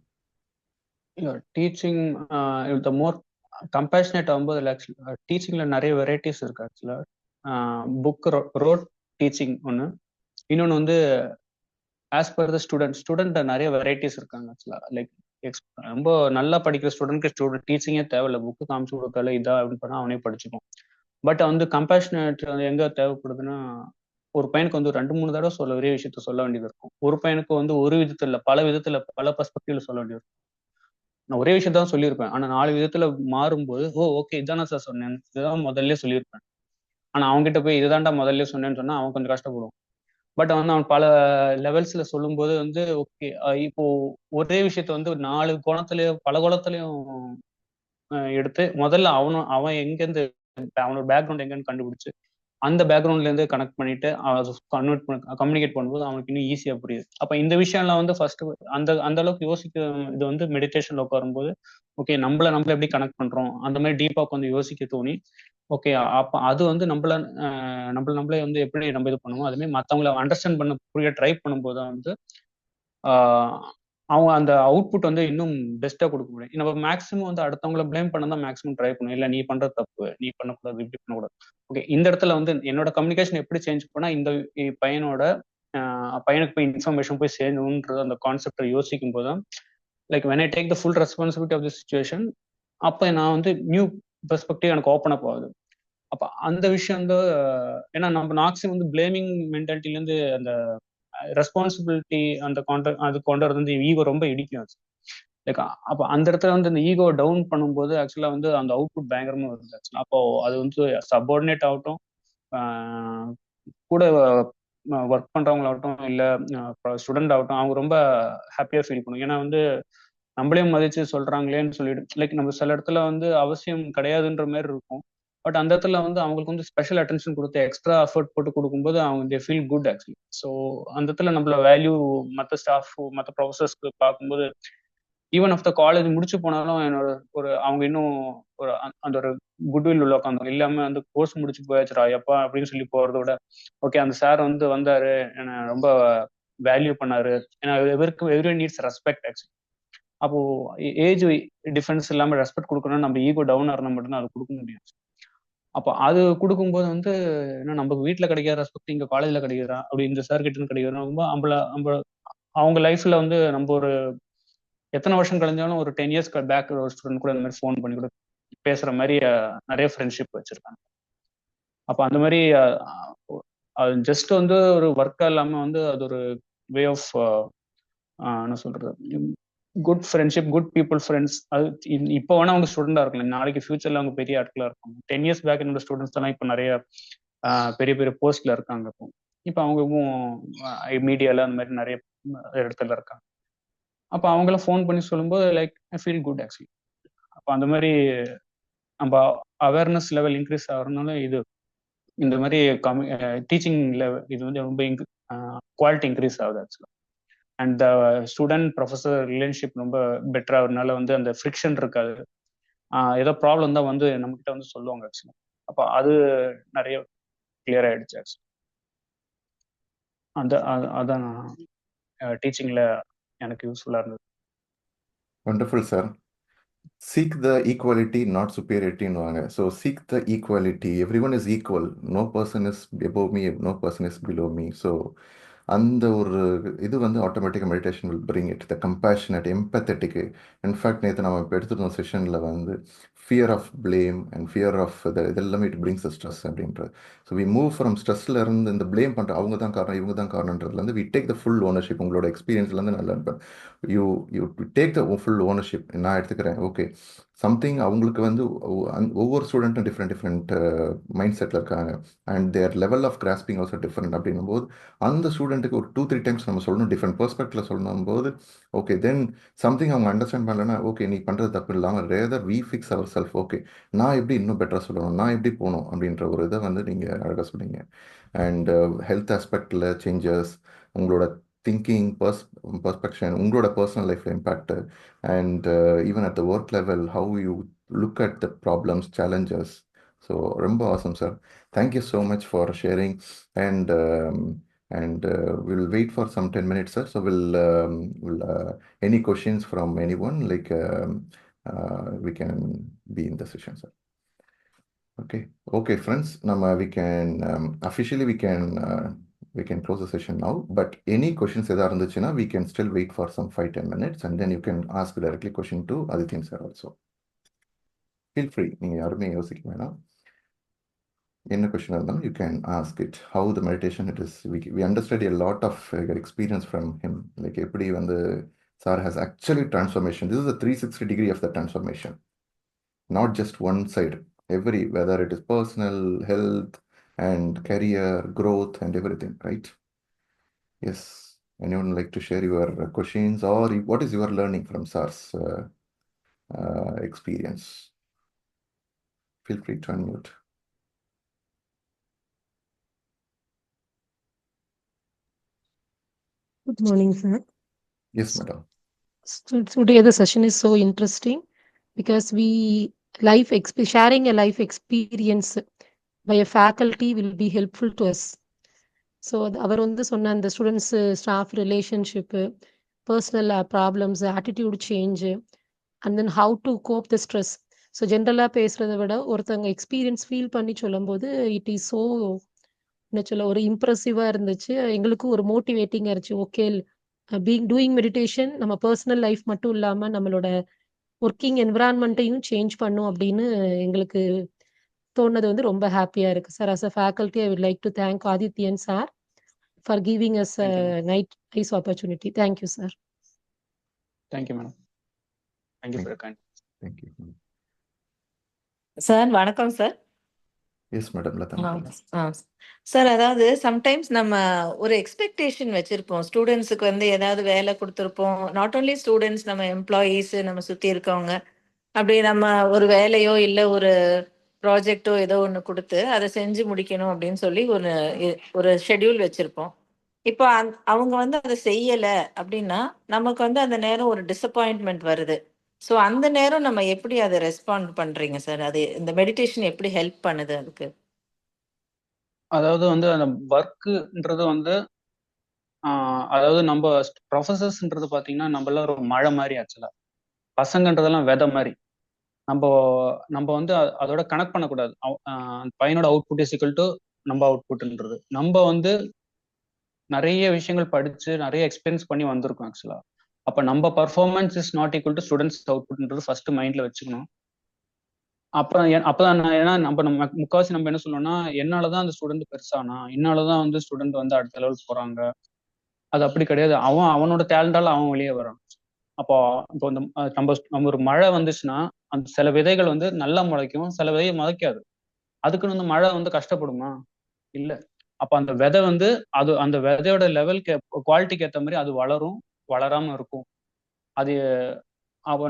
Teaching the more compassionate ஆகும்போது டீச்சிங்கில் நிறைய வெரைட்டிஸ் இருக்கு ஆக்சுவலாக. புக் ரோட் டீச்சிங் ஒன்று, இன்னொன்று வந்து ஆஸ் பர் த ஸ்டூடெண்ட் நிறைய வெரைட்டிஸ் இருக்காங்க ஆக்சுவலாக. லைக் ரொம்ப நல்லா படிக்கிற ஸ்டூடெண்ட்க்கு டீச்சிங்கே தேவையில்லை, புக்கு காமிச்சு கொடுத்தால இதா அப்படின்னு பண்ணால் அவனே படிச்சுப்பான். பட் வந்து கம்பேஷனேட் எங்கே தேவைப்படுதுன்னா, ஒரு பையனுக்கு வந்து 2-3 தடவை ஒரே விஷயத்த சொல்ல வேண்டியது இருக்கும். ஒரு பையனுக்கு வந்து ஒரு விதத்தில் பல விதத்தில் பல பர்ஸ்பெக்டிவ்ல சொல்ல வேண்டியது இருக்கும். நான் ஒரே விஷயத்த தான் சொல்லியிருப்பேன், ஆனால் 4 விதத்தில் மாறும்போது ஓகே இதானா சார் சொன்னேன், இதுதான் முதல்ல சொல்லியிருப்பேன், ஆனால் அவங்ககிட்ட போய் இதுதான்டா முதல்ல சொன்னேன்னு சொன்னால் அவன் கொஞ்சம் கஷ்டப்படுவான். பட் வந்து அவன் பல லெவல்ஸ்ல சொல்லும்போது வந்து ஓகே இப்போ ஒரே விஷயத்த வந்து 4 கோணத்திலயும் பல கோணத்திலையும் எடுத்து முதல்ல அவன் எங்கேருந்து அவனோட பேக்ரவுண்ட் எங்கன்னு கண்டுபிடிச்சு அந்த பேக்ரவுண்ட்லேருந்து கனெக்ட் பண்ணிட்டு அது கம்யூனிகேட் பண்ணும்போது அவனுக்கு இன்னும் ஈஸியாக புரியுது. அப்போ இந்த விஷயம்லாம் வந்து ஃபர்ஸ்ட் அந்த அளவுக்கு யோசிக்க இது வந்து மெடிடேஷன்ல உட்காரும்போது ஓகே நம்மள எப்படி கனெக்ட் பண்றோம் அந்த மாதிரி டீப்பாக கொஞ்சம் யோசிக்க தோணி ஓகே அப்போ அது வந்து நம்மளே வந்து எப்படி நம்ம இது பண்ணுவோம் அதுமாதிரி மற்றவங்கள அண்டர்ஸ்டாண்ட் பண்ண புரிய ட்ரை பண்ணும்போது தான் வந்து ஆஹ் அவங்க அந்த அவுட்புட் வந்து இன்னும் பெஸ்ட்டாக கொடுக்க முடியும். நம்ம மேக்ஸிமம் வந்து அடுத்தவங்கள ப்ளேம் பண்ண தான் மேக்ஸிமம் ட்ரை பண்ணும். இல்லை நீ பண்றது தப்பு, நீ பண்ணக்கூடாது, இப்படி பண்ணக்கூடாது. ஓகே இந்த இடத்துல வந்து என்னோட கம்யூனிகேஷன் எப்படி சேஞ்ச் பண்ணா இந்த பையனோட பையனுக்கு போய் இன்ஃபர்மேஷன் போய் சேரணுன்றது அந்த கான்செப்டை யோசிக்கும் போது like when I take the full responsibility of the situation அப்போ நான் வந்து நியூ பெர்ஸ்பெக்டிவ் எனக்கு ஓப்பன் அப் ஆகுது. அப்போ அந்த விஷயம் வந்து ஏன்னா நம்ம மேக்ஸிமம் வந்து பிளேமிங் மென்டாலிட்டிலேருந்து அந்த ரெஸ்பான்சிபிலிட்டி அந்த அது கொண்டு வரது வந்து ஈகோ ரொம்ப இடிக்கும். லைக் அப்போ அந்த இடத்துல வந்து இந்த ஈகோ டவுன் பண்ணும்போது ஆக்சுவலா வந்து அந்த அவுட்புட் பயங்கரமா வருது. ஆக்சுவலா அப்போ அது வந்து சப்பார்டினேட் ஆகட்டும், கூட ஒர்க் பண்றவங்களாகட்டும், இல்லை ஸ்டூடெண்ட் ஆகட்டும், அவங்க ரொம்ப ஹாப்பியா ஃபீல் பண்ணும். ஏன்னா வந்து நம்மளையும் மதிச்சு சொல்றாங்களேன்னு சொல்லிட்டு லைக் நம்ம சில இடத்துல வந்து அவசியம் கிடையாதுன்ற மாதிரி இருக்கும். பட் அந்த இடத்துல வந்து அவங்களுக்கு வந்து ஸ்பெஷல் அட்டென்ஷன் கொடுத்து எக்ஸ்ட்ரா எஃபர்ட் போட்டு கொடுக்கும்போது அவங்க they feel good actually. So அந்த இடத்துல நம்மள வேல்யூ மற்ற ஸ்டாஃப் மற்ற ப்ரொஃபஸர்ஸ்க்கு பார்க்கும்போது ஈவன் ஆஃப் த காலேஜ் முடிச்சு போனாலும் என்னோட ஒரு அவங்க இன்னும் ஒரு அந்த ஒரு குட்வில் உள்ள உட்காந்து இல்லாம அந்த கோர்ஸ் முடிச்சு போயாச்சுரா எப்பா அப்படின்னு சொல்லி போறத விட ஓகே அந்த சார் வந்து வந்தாரு என்ன ரொம்ப வேல்யூ பண்ணாரு. ஏன்னா எவ்ரி நீட்ஸ் ரெஸ்பெக்ட் ஆக்சுவலி. அப்போ ஏஜ் டிஃபரன்ஸ் இல்லாம ரெஸ்பெக்ட் கொடுக்கணும்னா நம்ம ஈகோ டவுன் ஆகிற மட்டும்தான் அது கொடுக்க முடியும். அப்போ அது கொடுக்கும்போது வந்து ஏன்னா நம்ம வீட்டில் கிடைக்கிற ரெஸ்பெக்ட் இங்க காலேஜ்ல கிடைக்கிறா அப்படி இந்த சார் கிட்ட கிடைக்கிறா ரொம்ப நம்ம அவங்க லைஃப்ல வந்து நம்ம ஒரு எத்தனை வருஷம் கழிஞ்சாலும் ஒரு 10 இயர்ஸ் பேக் ஒரு ஸ்டூடெண்ட் கூட இந்த மாதிரி ஃபோன் பண்ணி கூட பேசுற மாதிரி நிறைய ஃப்ரெண்ட்ஷிப் வச்சிருக்காங்க. அப்போ அந்த மாதிரி அது ஜஸ்ட் வந்து ஒரு ஒர்க்கா இல்லாம வந்து அது ஒரு வே ஆஃப் என்ன சொல்றது good friendship, good people friends. அது இப்போ வேணா அவங்க ஸ்டூடெண்டா இருக்கலாம், நாளைக்கு ஃபியூச்சர்ல அவங்க பெரிய ஆட்களா இருப்பாங்க. 10 இயர்ஸ் பேக் என்னோட ஸ்டூடெண்ட்ஸ் எல்லாம் இப்போ நிறைய பெரிய பெரிய போஸ்ட்ல இருக்காங்க. இப்போ அவங்களுக்கும் மீடியால அந்த மாதிரி நிறைய இடத்துல இருக்காங்க. அப்போ அவங்கள ஃபோன் பண்ணி சொல்லும்போது like I feel good actually. அப்போ அந்த மாதிரி நம்ம அவேர்னஸ் லெவல் இன்க்ரீஸ் ஆகிறதுனால இது இந்த மாதிரி டீச்சிங் லெவல் இது வந்து ரொம்ப குவாலிட்டி இன்க்ரீஸ் ஆகுது ஆக்சுவலாக. And the student professor relationship ரொம்ப பெட்டர் ஆகுறதுனால வந்து அந்த ஃப்ரிக்ஷன் இருக்காது. ஏதோ ப்ராப்ளம் தான் வந்து நம்மகிட்ட வந்து சொல்லுவாங்க ஆக்சுவலாக. அப்போ அது நிறைய கிளியர் ஆயிடுச்சு ஆக்சுவலி. அதான் டீச்சிங்ல எனக்கு யூஸ்ஃபுல்லாக இருந்தது. Wonderful, sir. Seek the equality, not superiority. So seek the equality. Everyone is equal. No person is above me, no person is below me. So அந்த ஒரு இது வந்து ஆட்டோமேட்டிக்காக meditation will bring it the compassionate எம்பத்தட்டிக்கு. In fact நேற்று நம்ம இப்போ எடுத்துருந்தோம் செஷனில் வந்து fear of blame and fear of இதெல்லாமே இட் பிரிங்ஸ் ஸ்ட்ரெஸ் அப்படின்றது. ஸோ வி மூவ் ஃப்ரம் ஸ்ட்ரெஸ்ல இருந்து இந்த பிளேம் பண்ணுற அவங்க தான் காரணம் இவங்க தான் காரணன்றதுலேருந்து we take the full ownership. உங்களோட எக்ஸ்பீரியன்ஸ்லேருந்து நல்லா இருப்பேன். You you take the full ownership. நான் எடுத்துக்கிறேன் ஓகே சம்திங். அவங்களுக்கு வந்து ஒவ்வொரு ஸ்டூடெண்ட்டும் டிஃப்ரெண்ட் மைண்ட் செட்டில் இருக்காங்க and their level of grasping also different. அப்படின்னும் போது அந்த ஸ்டூடெண்ட்டுக்கு ஒரு 2-3 டைம்ஸ் நம்ம சொல்லணும், டிஃப்ரெண்ட் பெர்ஸ்பெக்டிவ்ல சொல்லணும் போது ஓகே தென் சம்திங் அவங்க அண்டர்ஸ்டாண்ட் பண்ணலன்னா ஓகே நீ பண்ணுறது தப்பு இல்லாமல் rather we fix our self. ஓகே நான் எப்படி இன்னும் பெட்டராக சொல்லணும், நான் எப்படி போகணும் அப்படின்ற ஒரு இதை வந்து நீங்கள் அழகாக சொன்னீங்க. அண்ட் ஹெல்த் ஆஸ்பெக்டில் சேஞ்சஸ், உங்களோட திங்கிங் பர்ஸ்பெக்ஷன், உங்களோட பர்சனல் லைஃப்பில் impact and even at the work level how you look at the problems challenges. So ரொம்ப awesome sir. Thank you so much for sharing. And we'll wait for some 10 minutes, sir. So we'll any questions from anyone, like we can be in the session, sir. Okay, friends. Now we can officially we can close the session now. But any questions edha irundhuchina we can still wait for some 5-10 minutes, and then you can ask directly question to Adityan sir also. Feel free. நீங்க யாருமே யோசிக்க வேணாம். என்ன question இருந்தாலும் you can ask it. How the meditation it is. We understood a lot of experience from him. Like எப்படி வந்து sir has actually transformation. This is a 360 degree of the transformation. Not just one side. Every, whether it is personal, health, and career, growth, and everything, right? Yes. Anyone like to share your questions or what is your learning from sir's experience? Feel free to unmute. Good morning, sir. Yes, So, madam. today the session is so interesting because sharing a life experience by a faculty will be helpful to us. So அவர் வந்து சொன்ன அந்த students staff relationship, personal problems, attitude change, and then how to cope the stress. So ஜென்ரலாக பேசுகிறத விட ஒருத்தவங்க experience feel பண்ணி சொல்லும்போது இட் இஸ் ஸோ என்ன சொல்ல ஒரு இம்ப்ரெசிவாக இருந்துச்சு. எங்களுக்கும் ஒரு மோட்டிவேட்டிங்காக இருந்துச்சு. ஓகே, டூயிங் மெடிடேஷன் நம்ம பர்சனல் லைஃப் மட்டும் இல்லாமல் நம்மளோட ஒர்க்கிங் என்விரான்மெண்ட்டையும் சேஞ்ச் பண்ணும் அப்படின்னு எங்களுக்கு தோணுது வந்து ரொம்ப ஹாப்பியாக இருக்குது sir. As a faculty I would like to thank Adityan sir for giving us a nice opportunity. Thank you, sir. Thank you, madam. Thank you for your kind. Thank you. Sir வணக்கம் sir. Yes madam Latha. Sir, அதாவது sometimes நம்ம ஒரு expectation வச்சிருப்போம். ஸ்டூடெண்ட்ஸுக்கு வந்து ஏதாவது வேலை கொடுத்துருப்போம். நாட் ஓன்லி ஸ்டூடெண்ட்ஸ், நம்ம எம்ப்ளாயீஸ், நம்ம சுற்றி இருக்கவங்க, அப்படி நம்ம ஒரு வேலையோ இல்லை ஒரு ப்ராஜெக்டோ ஏதோ ஒன்று கொடுத்து அதை செஞ்சு முடிக்கணும் அப்படின்னு சொல்லி ஒரு ஷெட்யூல் வச்சுருப்போம். இப்போ அவங்க வந்து அதை செய்யலை அப்படின்னா நமக்கு வந்து அந்த நேரம் ஒரு டிசப்பாயின்ட்மெண்ட் வருது. ஸோ அந்த நேரம் நம்ம எப்படி அதை ரெஸ்பாண்ட் பண்ணுறீங்க சார்? அது இந்த மெடிடேஷன் எப்படி ஹெல்ப் பண்ணுது அதுக்கு? அதாவது வந்து அந்த ஒர்க்குன்றது வந்து அதாவது நம்ம ப்ரொஃபசர்ஸ்ன்றது பார்த்தீங்கன்னா நம்மள ஒரு மழை மாதிரி ஆக்சுவலா. பசங்கன்றதெல்லாம் விதை மாதிரி. நம்ம வந்து அதோட கனெக்ட் பண்ணக்கூடாது. பையனோட அவுட்புட் இஸ் ஈக்குவல் டு நம்ம அவுட்புட்ன்றது. நம்ம வந்து நிறைய விஷயங்கள் படிச்சு நிறைய எக்ஸ்பீரியன்ஸ் பண்ணி வந்திருக்கோம் ஆக்சுவலா. அப்ப நம்ம performance is not equal to students அவுட்புட்ன்றது ஃபர்ஸ்ட் மைண்ட்ல வச்சுக்கணும். அப்புறம் அப்பதான் ஏன்னா நம்ம முக்காவாசி நம்ம என்ன சொல்லணும்னா, என்னாலதான் அந்த ஸ்டூடெண்ட் பெருசானா, என்னாலதான் வந்து ஸ்டூடெண்ட் வந்து அடுத்த லெவலுக்கு போறாங்க. அது அப்படி கிடையாது. அவனோட டேலண்டால அவன் வெளியே வரான். அப்போ இப்போ நம்ம ஒரு மழை வந்துச்சுன்னா அந்த சில விதைகள் வந்து நல்லா முளைக்கும், சில விதையை முளைக்காது. அதுக்குன்னு வந்து மழை வந்து கஷ்டப்படுமா? இல்ல. அப்ப அந்த விதை வந்து அந்த விதையோட லெவலுக்கு குவாலிட்டிக்கு ஏற்ற மாதிரி அது வளரும், வளராம இருக்கும். அது அப்போ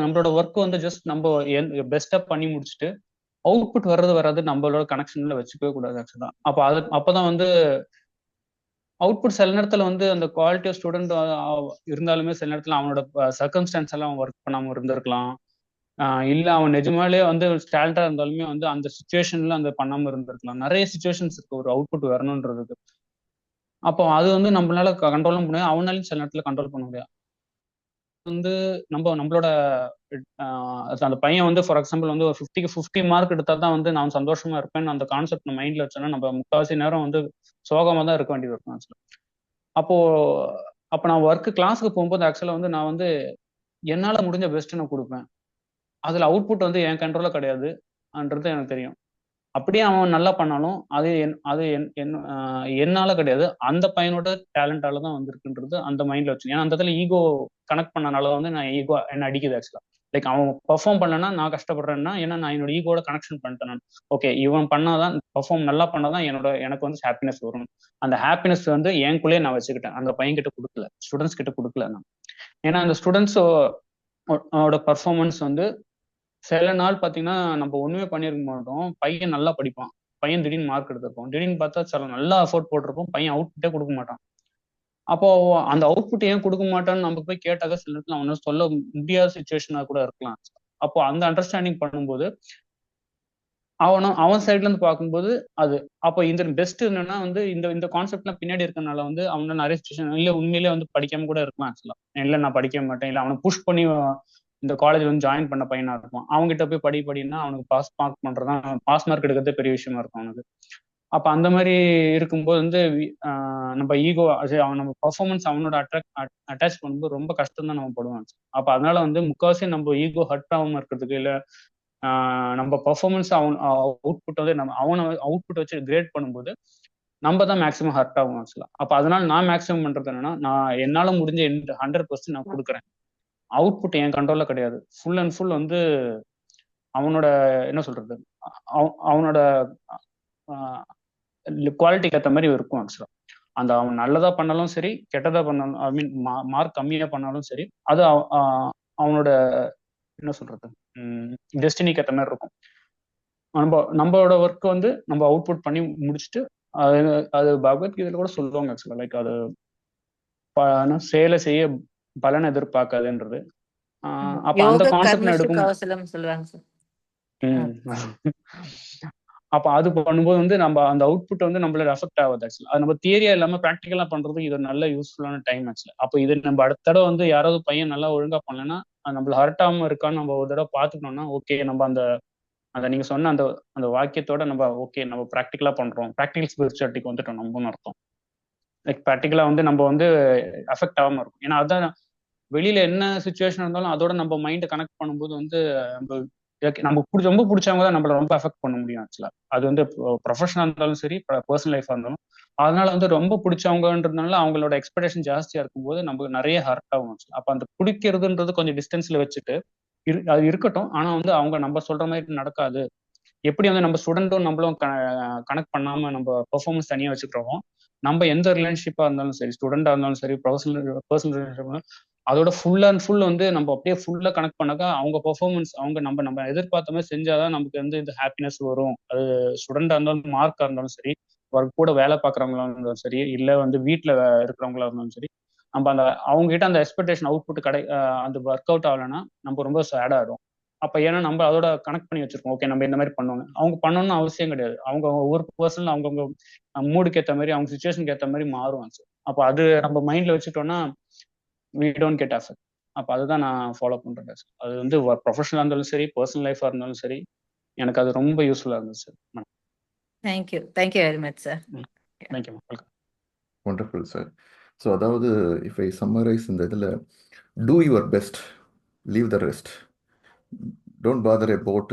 நம்மளோட ஒர்க் வந்து ஜஸ்ட் நம்ம பெஸ்டா பண்ணி முடிச்சுட்டு அவுட்புட் வராது நம்மளோட கனெக்ஷன்ல வச்சுக்கவே கூடாது ஆக்சுவலா. அப்பதான் வந்து அவுட்புட் சில நேரத்துல வந்து அந்த குவாலிட்டி ஆஃப் ஸ்டூடெண்ட் இருந்தாலுமே சில நேரத்துல அவனோட சர்க்கம்ஸ்டான்ஸ் எல்லாம் அவன் ஒர்க் பண்ணாம இருந்திருக்கலாம். இல்ல அவன் நிஜமாலே வந்து டேலண்டா இருந்தாலுமே வந்து அந்த சுச்சுவேஷன்ல அந்த பண்ணாம இருந்திருக்கலாம். நிறைய சுச்சுவேஷன்ஸ் இருக்கு ஒரு அவுட்புட் வரணுன்றதுக்கு. அப்போ அது வந்து நம்மளால கண்ட்ரோலும் முடியாது, அவனாலையும் சில நேரத்துல கண்ட்ரோல் பண்ண முடியாது. வந்து நம்மளோட அந்த பையன் வந்து ஃபார் எக்ஸாம்பிள் வந்து ஒரு 50க்கு 50 மார்க் எடுத்தா தான் வந்து நான் சந்தோஷமா இருப்பேன்னு அந்த கான்செப்ட் மைண்ட்ல வச்சோன்னா நம்ம முக்கால்வாசி நேரம் வந்து சோகமா தான் இருக்க வேண்டியது இருக்கும் ஆக்சுவலா. அப்போ நான் கிளாஸுக்கு போகும்போது ஆக்சுவலா வந்து நான் வந்து என்னால முடிஞ்ச பெஸ்ட் நான் கொடுப்பேன். அதுல அவுட்புட் வந்து என் கண்ட்ரோல கிடையாதுன்றது எனக்கு தெரியும். அப்படியே அவன் நல்லா பண்ணாலும் அது என்னால கிடையாது, அந்த பையனோட டேலண்டால தான் வந்திருக்குன்றது அந்த மைண்ட்ல வச்சு. ஏன்னா அந்த இடத்துல ஈகோ கனெக்ட் பண்ணனால வந்து நான் ஈகோ என்ன அடிக்குது ஆக்சுவலா. லைக் அவன் பெர்ஃபார்ம் பண்ணலன்னா நான் கஷ்டப்படுறேன்னா ஏன்னா நான் என்னோட ஈகோட கனெக்ஷன் பண்ணிட்டேன் நான். ஓகே, இவன் பண்ணாதான் பெர்ஃபார்ம் நல்லா பண்ணாதான் எனக்கு வந்து ஹாப்பினஸ் வரும். அந்த ஹாப்பினஸ் வந்து எனக்குள்ளேயே நான் வச்சுக்கிட்டேன், அந்த பையன் கிட்ட கொடுக்கல, ஸ்டூடெண்ட்ஸ் கிட்ட கொடுக்கல நான். ஏன்னா அந்த ஸ்டூடெண்ட்ஸோட பர்ஃபார்மன்ஸ் வந்து சில நாள் பாத்தீங்கன்னா நம்ம ஒண்ணுமே பண்ணிருக்க மாட்டோம், பையன் நல்லா படிப்பான், பையன் திடீர்னு மார்க் எடுத்திருப்போம், திடீர்னு பார்த்தா சில நல்லா எஃபோர்ட் போட்டிருப்போம், பையன் அவுட்புட்டே கொடுக்க மாட்டான். அப்போ அந்த அவுட்புட் ஏன் கொடுக்க மாட்டான்னு நம்ம போய் கேட்டாக்க சில நேரத்துல அவனை சொல்ல முடியாத சுச்சுவேஷனா கூட இருக்கலாம். அப்போ அந்த அண்டர்ஸ்டாண்டிங் பண்ணும்போது அவன் சைட்ல இருந்து பார்க்கும்போது அது அப்போ இந்த பெஸ்ட் என்னன்னா வந்து இந்த கான்செப்ட்லாம் பின்னாடி இருக்கனால வந்து அவனை நிறைய சுச்சுவேஷன் இல்ல உண்மையிலே வந்து படிக்காம கூட இருக்கலாம் ஆக்சுவலா. இல்ல நான் படிக்க மாட்டேன், இல்ல அவனை புஷ் பண்ணி இந்த காலேஜ் வந்து ஜாயின் பண்ண பையனா இருக்கும், அவங்ககிட்ட போய் படினா அவனுக்கு பாஸ் மார்க் பண்றதான், பாஸ் மார்க் எடுக்கிறதே பெரிய விஷயமா இருக்கும் அவனுக்கு. அப்ப அந்த மாதிரி இருக்கும்போது வந்து நம்ம ஈகோ நம்ம பர்ஃபார்மன்ஸ் அவனோட அட்டாச் பண்ணும்போது ரொம்ப கஷ்டம் தான் நம்ம படுவோம். அப்ப அதனால வந்து முக்கால்வாசி நம்ம ஈகோ ஹர்ட் ஆகாம இருக்கிறதுக்கு இல்ல நம்ம பர்ஃபார்மன்ஸ் அவுட்புட் வந்து அவனை அவுட்புட் வச்சு கிரேட் பண்ணும்போது நம்ம தான் மேக்ஸிமம் ஹர்ட் ஆகும் ஆக்சுவலா. அப்ப அதனால நான் மேக்ஸிமம் பண்றது என்னன்னா, நான் என்னால முடிஞ்ச 100% நான் கொடுக்குறேன். அவுட்புட் என் கண்ட்ரோல்ல கிடையாது, ஃபுல் அண்ட் ஃபுல் வந்து அவனோட என்ன சொல்றது அவனோட குவாலிட்டிக்கு ஏற்ற மாதிரி இருக்கும் ஆக்சுவலா. அந்த அவன் நல்லதா பண்ணாலும் சரி, கெட்டதா பண்ணாலும், ஐ மீன் மார்க் கம்மியா பண்ணாலும் சரி, அது அவனோட என்ன சொல்றது டெஸ்டினிக்கு ஏற்ற மாதிரி இருக்கும். நம்மளோட ஒர்க் வந்து நம்ம அவுட்புட் பண்ணி முடிச்சுட்டு அது பகவத்கீதையில கூட சொல்லுவாங்க ஆக்சுவலா. லைக் அது செயலை செய்ய பலன் எதிர்பார்க்காதுன்றது. அப்ப அந்த யோக கான்செப்ட் கர்மஷு எடுக்கும். கௌசலம் சொல்றாங்க சார். அப்ப அது பண்ணும்போது வந்து நம்ம அந்த அவுட்புட் வந்து நம்மள அஃபெக்ட் ஆகுது. ஆக்சுவலி அது நம்ம தியரியா இல்லாம ப்ராக்டிக்கலா பண்றதுக்கு இது ஒரு நல்ல யூஸ்ஃபுல்லான டைம் ஆக்சுவலி. அப்போ இது நம்ம அடுத்த தடவை வந்து யாராவது பையன் நல்லா ஒழுங்கா பண்ணலன்னா நம்மள ஹர்ட் ஆகாம இருக்கான்னு நம்ம ஒரு தடவை பார்த்துக்கணும்னா ஓகே, நம்ம அந்த அந்த நீங்க சொன்ன அந்த அந்த வாக்கியத்தோட நம்ம ஓகே நம்ம ப்ராக்டிக்கலா பண்றோம், ப்ராக்டிகல் ஸ்பிரிச்சுவாலிட்டிக்கு வந்துட்டோம் நம்மன்னு அர்த்தம். லைக் ப்ராக்டிக்கலா வந்து நம்ம வந்து அஃபெக்ட் ஆகாம இருக்கும். ஏன்னா அதான் வெளியில என்ன சுச்சுவேஷன் இருந்தாலும் அதோட நம்ம மைண்டை கனெக்ட் பண்ணும்போது வந்து நம்ம ரொம்ப பிடிச்சவங்க தான் நம்மள ரொம்ப அஃபெக்ட் பண்ண முடியும் ஆக்சுவலா. அது வந்து ப்ரொஃபஷனல் இருந்தாலும் சரி, பர்சனல் லைஃபா இருந்தாலும். அதனால வந்து ரொம்ப பிடிச்சவங்கன்றதுனால அவங்களோட எக்ஸ்பெக்டேஷன் ஜாஸ்தியா இருக்கும்போது நமக்கு நிறைய ஹர்ட் ஆகும். அப்ப அந்த பிடிக்கிறதுன்றது கொஞ்சம் டிஸ்டன்ஸ்ல வச்சுட்டு அது இருக்கட்டும். ஆனா வந்து அவங்க நம்ம சொல்ற மாதிரி நடக்காது. எப்படி வந்து நம்ம ஸ்டூடெண்ட்டும் நம்மளும் கனெக்ட் பண்ணாம நம்ம பெர்ஃபார்மன்ஸ் தனியா வச்சுக்கிறோமோ, நம்ம எந்த ரிலேஷன்ஷிப்பா இருந்தாலும் சரி, ஸ்டூடெண்டா இருந்தாலும் சரி, பர்சனல் ரிலேஷன்ஷிப் அதோட ஃபுல் அண்ட் ஃபுல் வந்து நம்ம அப்படியே ஃபுல்லா கனெக்ட் பண்ணாக்கா அவங்க பெர்ஃபார்மன்ஸ் அவங்க நம்ம எதிர்பார்த்த மாதிரி செஞ்சாதான் நமக்கு வந்து இந்த ஹாப்பினஸ் வரும். அது ஸ்டூடெண்டா இருந்தாலும் மார்க்கா இருந்தாலும் சரி, ஒர்க் கூட வேலை பார்க்குறவங்களா இருந்தாலும் சரி, இல்லை வந்து வீட்டில் இருக்கிறவங்களா இருந்தாலும் சரி, நம்ம அந்த அவங்க கிட்ட அந்த எக்ஸ்பெக்டேஷன் அவுட்புட் அந்த ஒர்க் அவுட் ஆகலைன்னா நம்ம ரொம்ப சேட் ஆகிடும். அப்ப ஏன்னா நம்ம அதோட கனெக்ட் பண்ணி வச்சிருக்கோம். ஓகே நம்ம இந்த மாதிரி பண்ணுவாங்க, அவங்க பண்ணணும்னு அவசியம் கிடையாது. அவங்க ஒவ்வொரு பர்சன் அவங்கவுங்க மூடுக்கு ஏற்ற மாதிரி அவங்க சுச்சுவேஷனுக்கு ஏற்ற மாதிரி மாறும். அப்ப அது நம்ம மைண்ட்ல வச்சுட்டோம்னா we don't get affect. அப்ப அதுதான் நான் ஃபாலோ பண்றேன். அது வந்து ப்ரொஃபஷனலா இருந்தாலும் சரி, பர்சனல் லைஃபா இருந்தாலும் சரி, எனக்கு அது ரொம்ப யூஸ்ஃபுல்லா இருந்துச்சு. Thank you very much sir. Thank you. Welcome. Wonderful, sir. So, அதாவது if I summarize இந்த இதில் do your best, leave the rest. Don't bother about,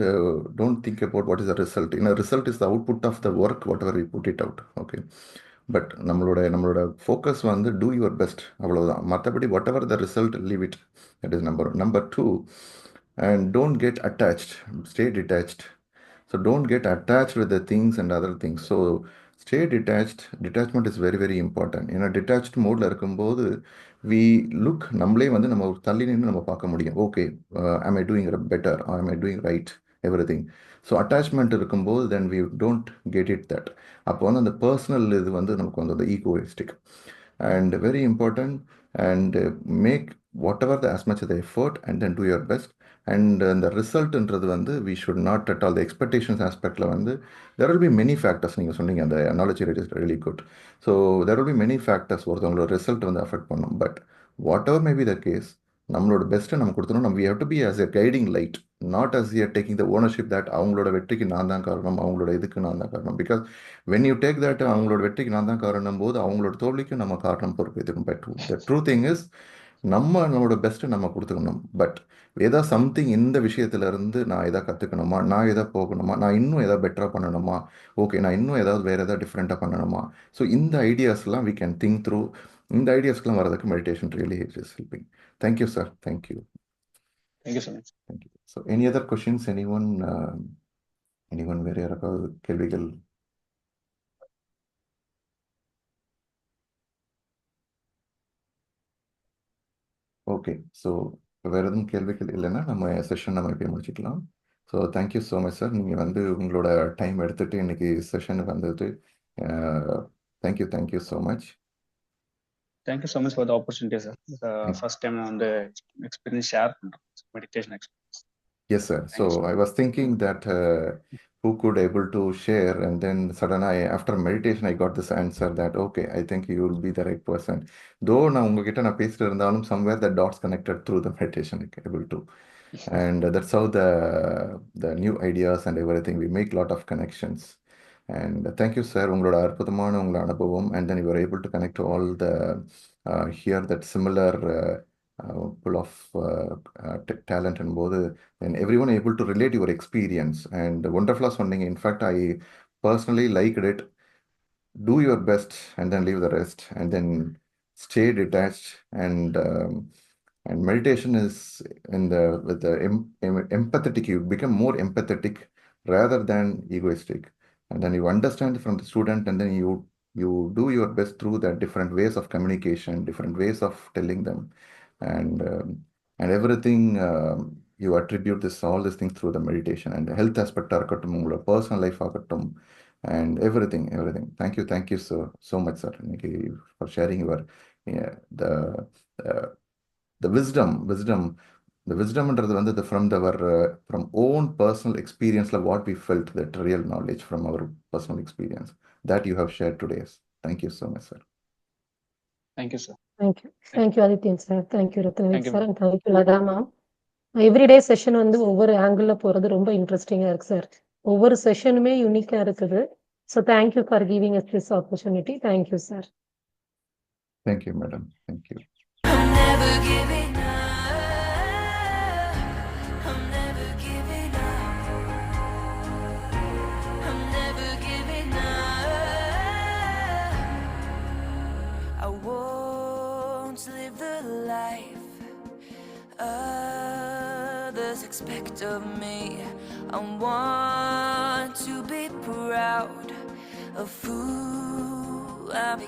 don't think about what is the result. Result is the output of the work, whatever we put it out. Okay. But நம்மளோட focus வந்து two your best, அவ்வளோதான். மற்றபடி what ever the result, leave it. That is number 2. And don't get attached, stay detached. So don't get attached with the things and other things. So stay detached. Detachment is very very important. ஏன்னா detached மோடில் இருக்கும்போது we look, நம்மளே வந்து நம்ம தள்ளி நின்று நம்ம பார்க்க முடியும். Okay, am I doing better or am I doing right, everything. So attachment இருக்கும்போது then we don't get it that. அப்போ வந்து அந்த பர்சனல் இது வந்து நமக்கு வந்து அந்த egoistic. And very important. And make whatever the as much as the effort and then do your best. And அந்த ரிசல்ட்ன்றது வந்து we should not at all the expectations ஆஸ்பெக்டில் வந்து there will be many factors. நீங்கள் சொன்னீங்க அந்த analogy rate is really good. So there will be many factors ஒருத்தவங்களோட result வந்து அஃபெக்ட் பண்ணும். But whatever may be the case, நம்மளோட பெஸ்ட்டை நம்ம கொடுத்துரும். நம்ம we have to be as a guiding light, not as a taking the ownership that அவங்களோட வெற்றிக்கு நான் தான் காரணம், அவங்களோட இதுக்கு நான் தான் காரணம். Because when you take that அவங்களோட வெற்றிக்கு நான் தான் காரணம் போது அவங்களோட தோல்விக்கு நம்ம காரணம் பொறுப்பு எடுத்துக்கணும். But the true thing is நம்மளோட பெஸ்ட்டை நம்ம கொடுத்துக்கணும். பட் ஏதோ சம்திங் இந்த விஷயத்துல இருந்து நான் எதாவது கற்றுக்கணுமா, நான் எதாவது போகணுமா, நான் இன்னும் எதாவது பெட்டராக பண்ணணுமா, ஓகே நான் இன்னும் ஏதாவது வேறு ஏதாவது டிஃப்ரெண்ட்டாக பண்ணணுமா. ஸோ இந்த ஐடியாஸ்லாம் வி கேன் திங்க் த்ரூ. இந்த ஐடியாஸ்க்கெலாம் வரதுக்கு meditation really is helping. Thank you sir. Thank you. Thank you so much. Thank you. So any other questions? Anyone வேறு யாராவது கேள்விகள்? ஓகே. ஸோ வேறு எதுவும் கேள்விகள் இல்லைன்னா நம்ம செஷன் நம்ம இப்போயே முடிச்சுக்கலாம். So thank you so much sir. நீங்கள் வந்து உங்களோட டைம் எடுத்துகிட்டு இன்னைக்கு செஷனுக்கு வந்துட்டு thank you so much. Thank you so much for the opportunity sir. First time நான் வந்து எக்ஸ்பீரியன்ஸ் ஷேர் பண்ணுறேன், meditation experience. Yes, sir. So I was thinking that who could able to share, and then suddenly after meditation I got this answer that okay, I think you will be the right person. Though நான் உங்ககிட்ட நான் பேசிட்டு இருந்தாலும் somewhere the dots connected through the meditation able to, and that's how the new ideas and everything we make lot of connections. And thank you sir, உங்களோட அற்புதமான உங்களோட அனுபவம், and then you were able to connect all the here that similar full of talent and both, and everyone able to relate your experience and wonderful சொன்னீங்க. In fact, I personally liked it. Do your best and then leave the rest, and then stay detached. And meditation is with the empathetic. You become more empathetic rather than egoistic, and then you understand from the student, and then you do your best through the different ways of communication, different ways of telling them, and everything. You attribute all these things through the meditation and the health aspect ஆகட்டும், உங்களோட personal life ஆகட்டும், and everything. Thank you so much sir for sharing your yeah, the wisdom the wisdomன்றது வந்து from own personal experience like what we felt, that real knowledge from our personal experience that you have shared today. Thank you so much, sir. Thank you, sir. Thank you Adityan sir, thank you Ratnavik Thank you, sir, ma'am. and thank you Lada ma'am. Everyday session வந்து ஒவ்வொரு angle போறது ரொம்ப இன்ட்ரெஸ்டிங்கா இருக்கு sir. ஒவ்வொரு செஷனுமே யூனிக்கா இருக்குது. So thank you for giving us this opportunity. Thank you sir. Thank you, madam. Thank you. I'm never giving up. I'm never giving up. I'm never giving up. I won't live the life others expect of me. I want to be proud of who I became.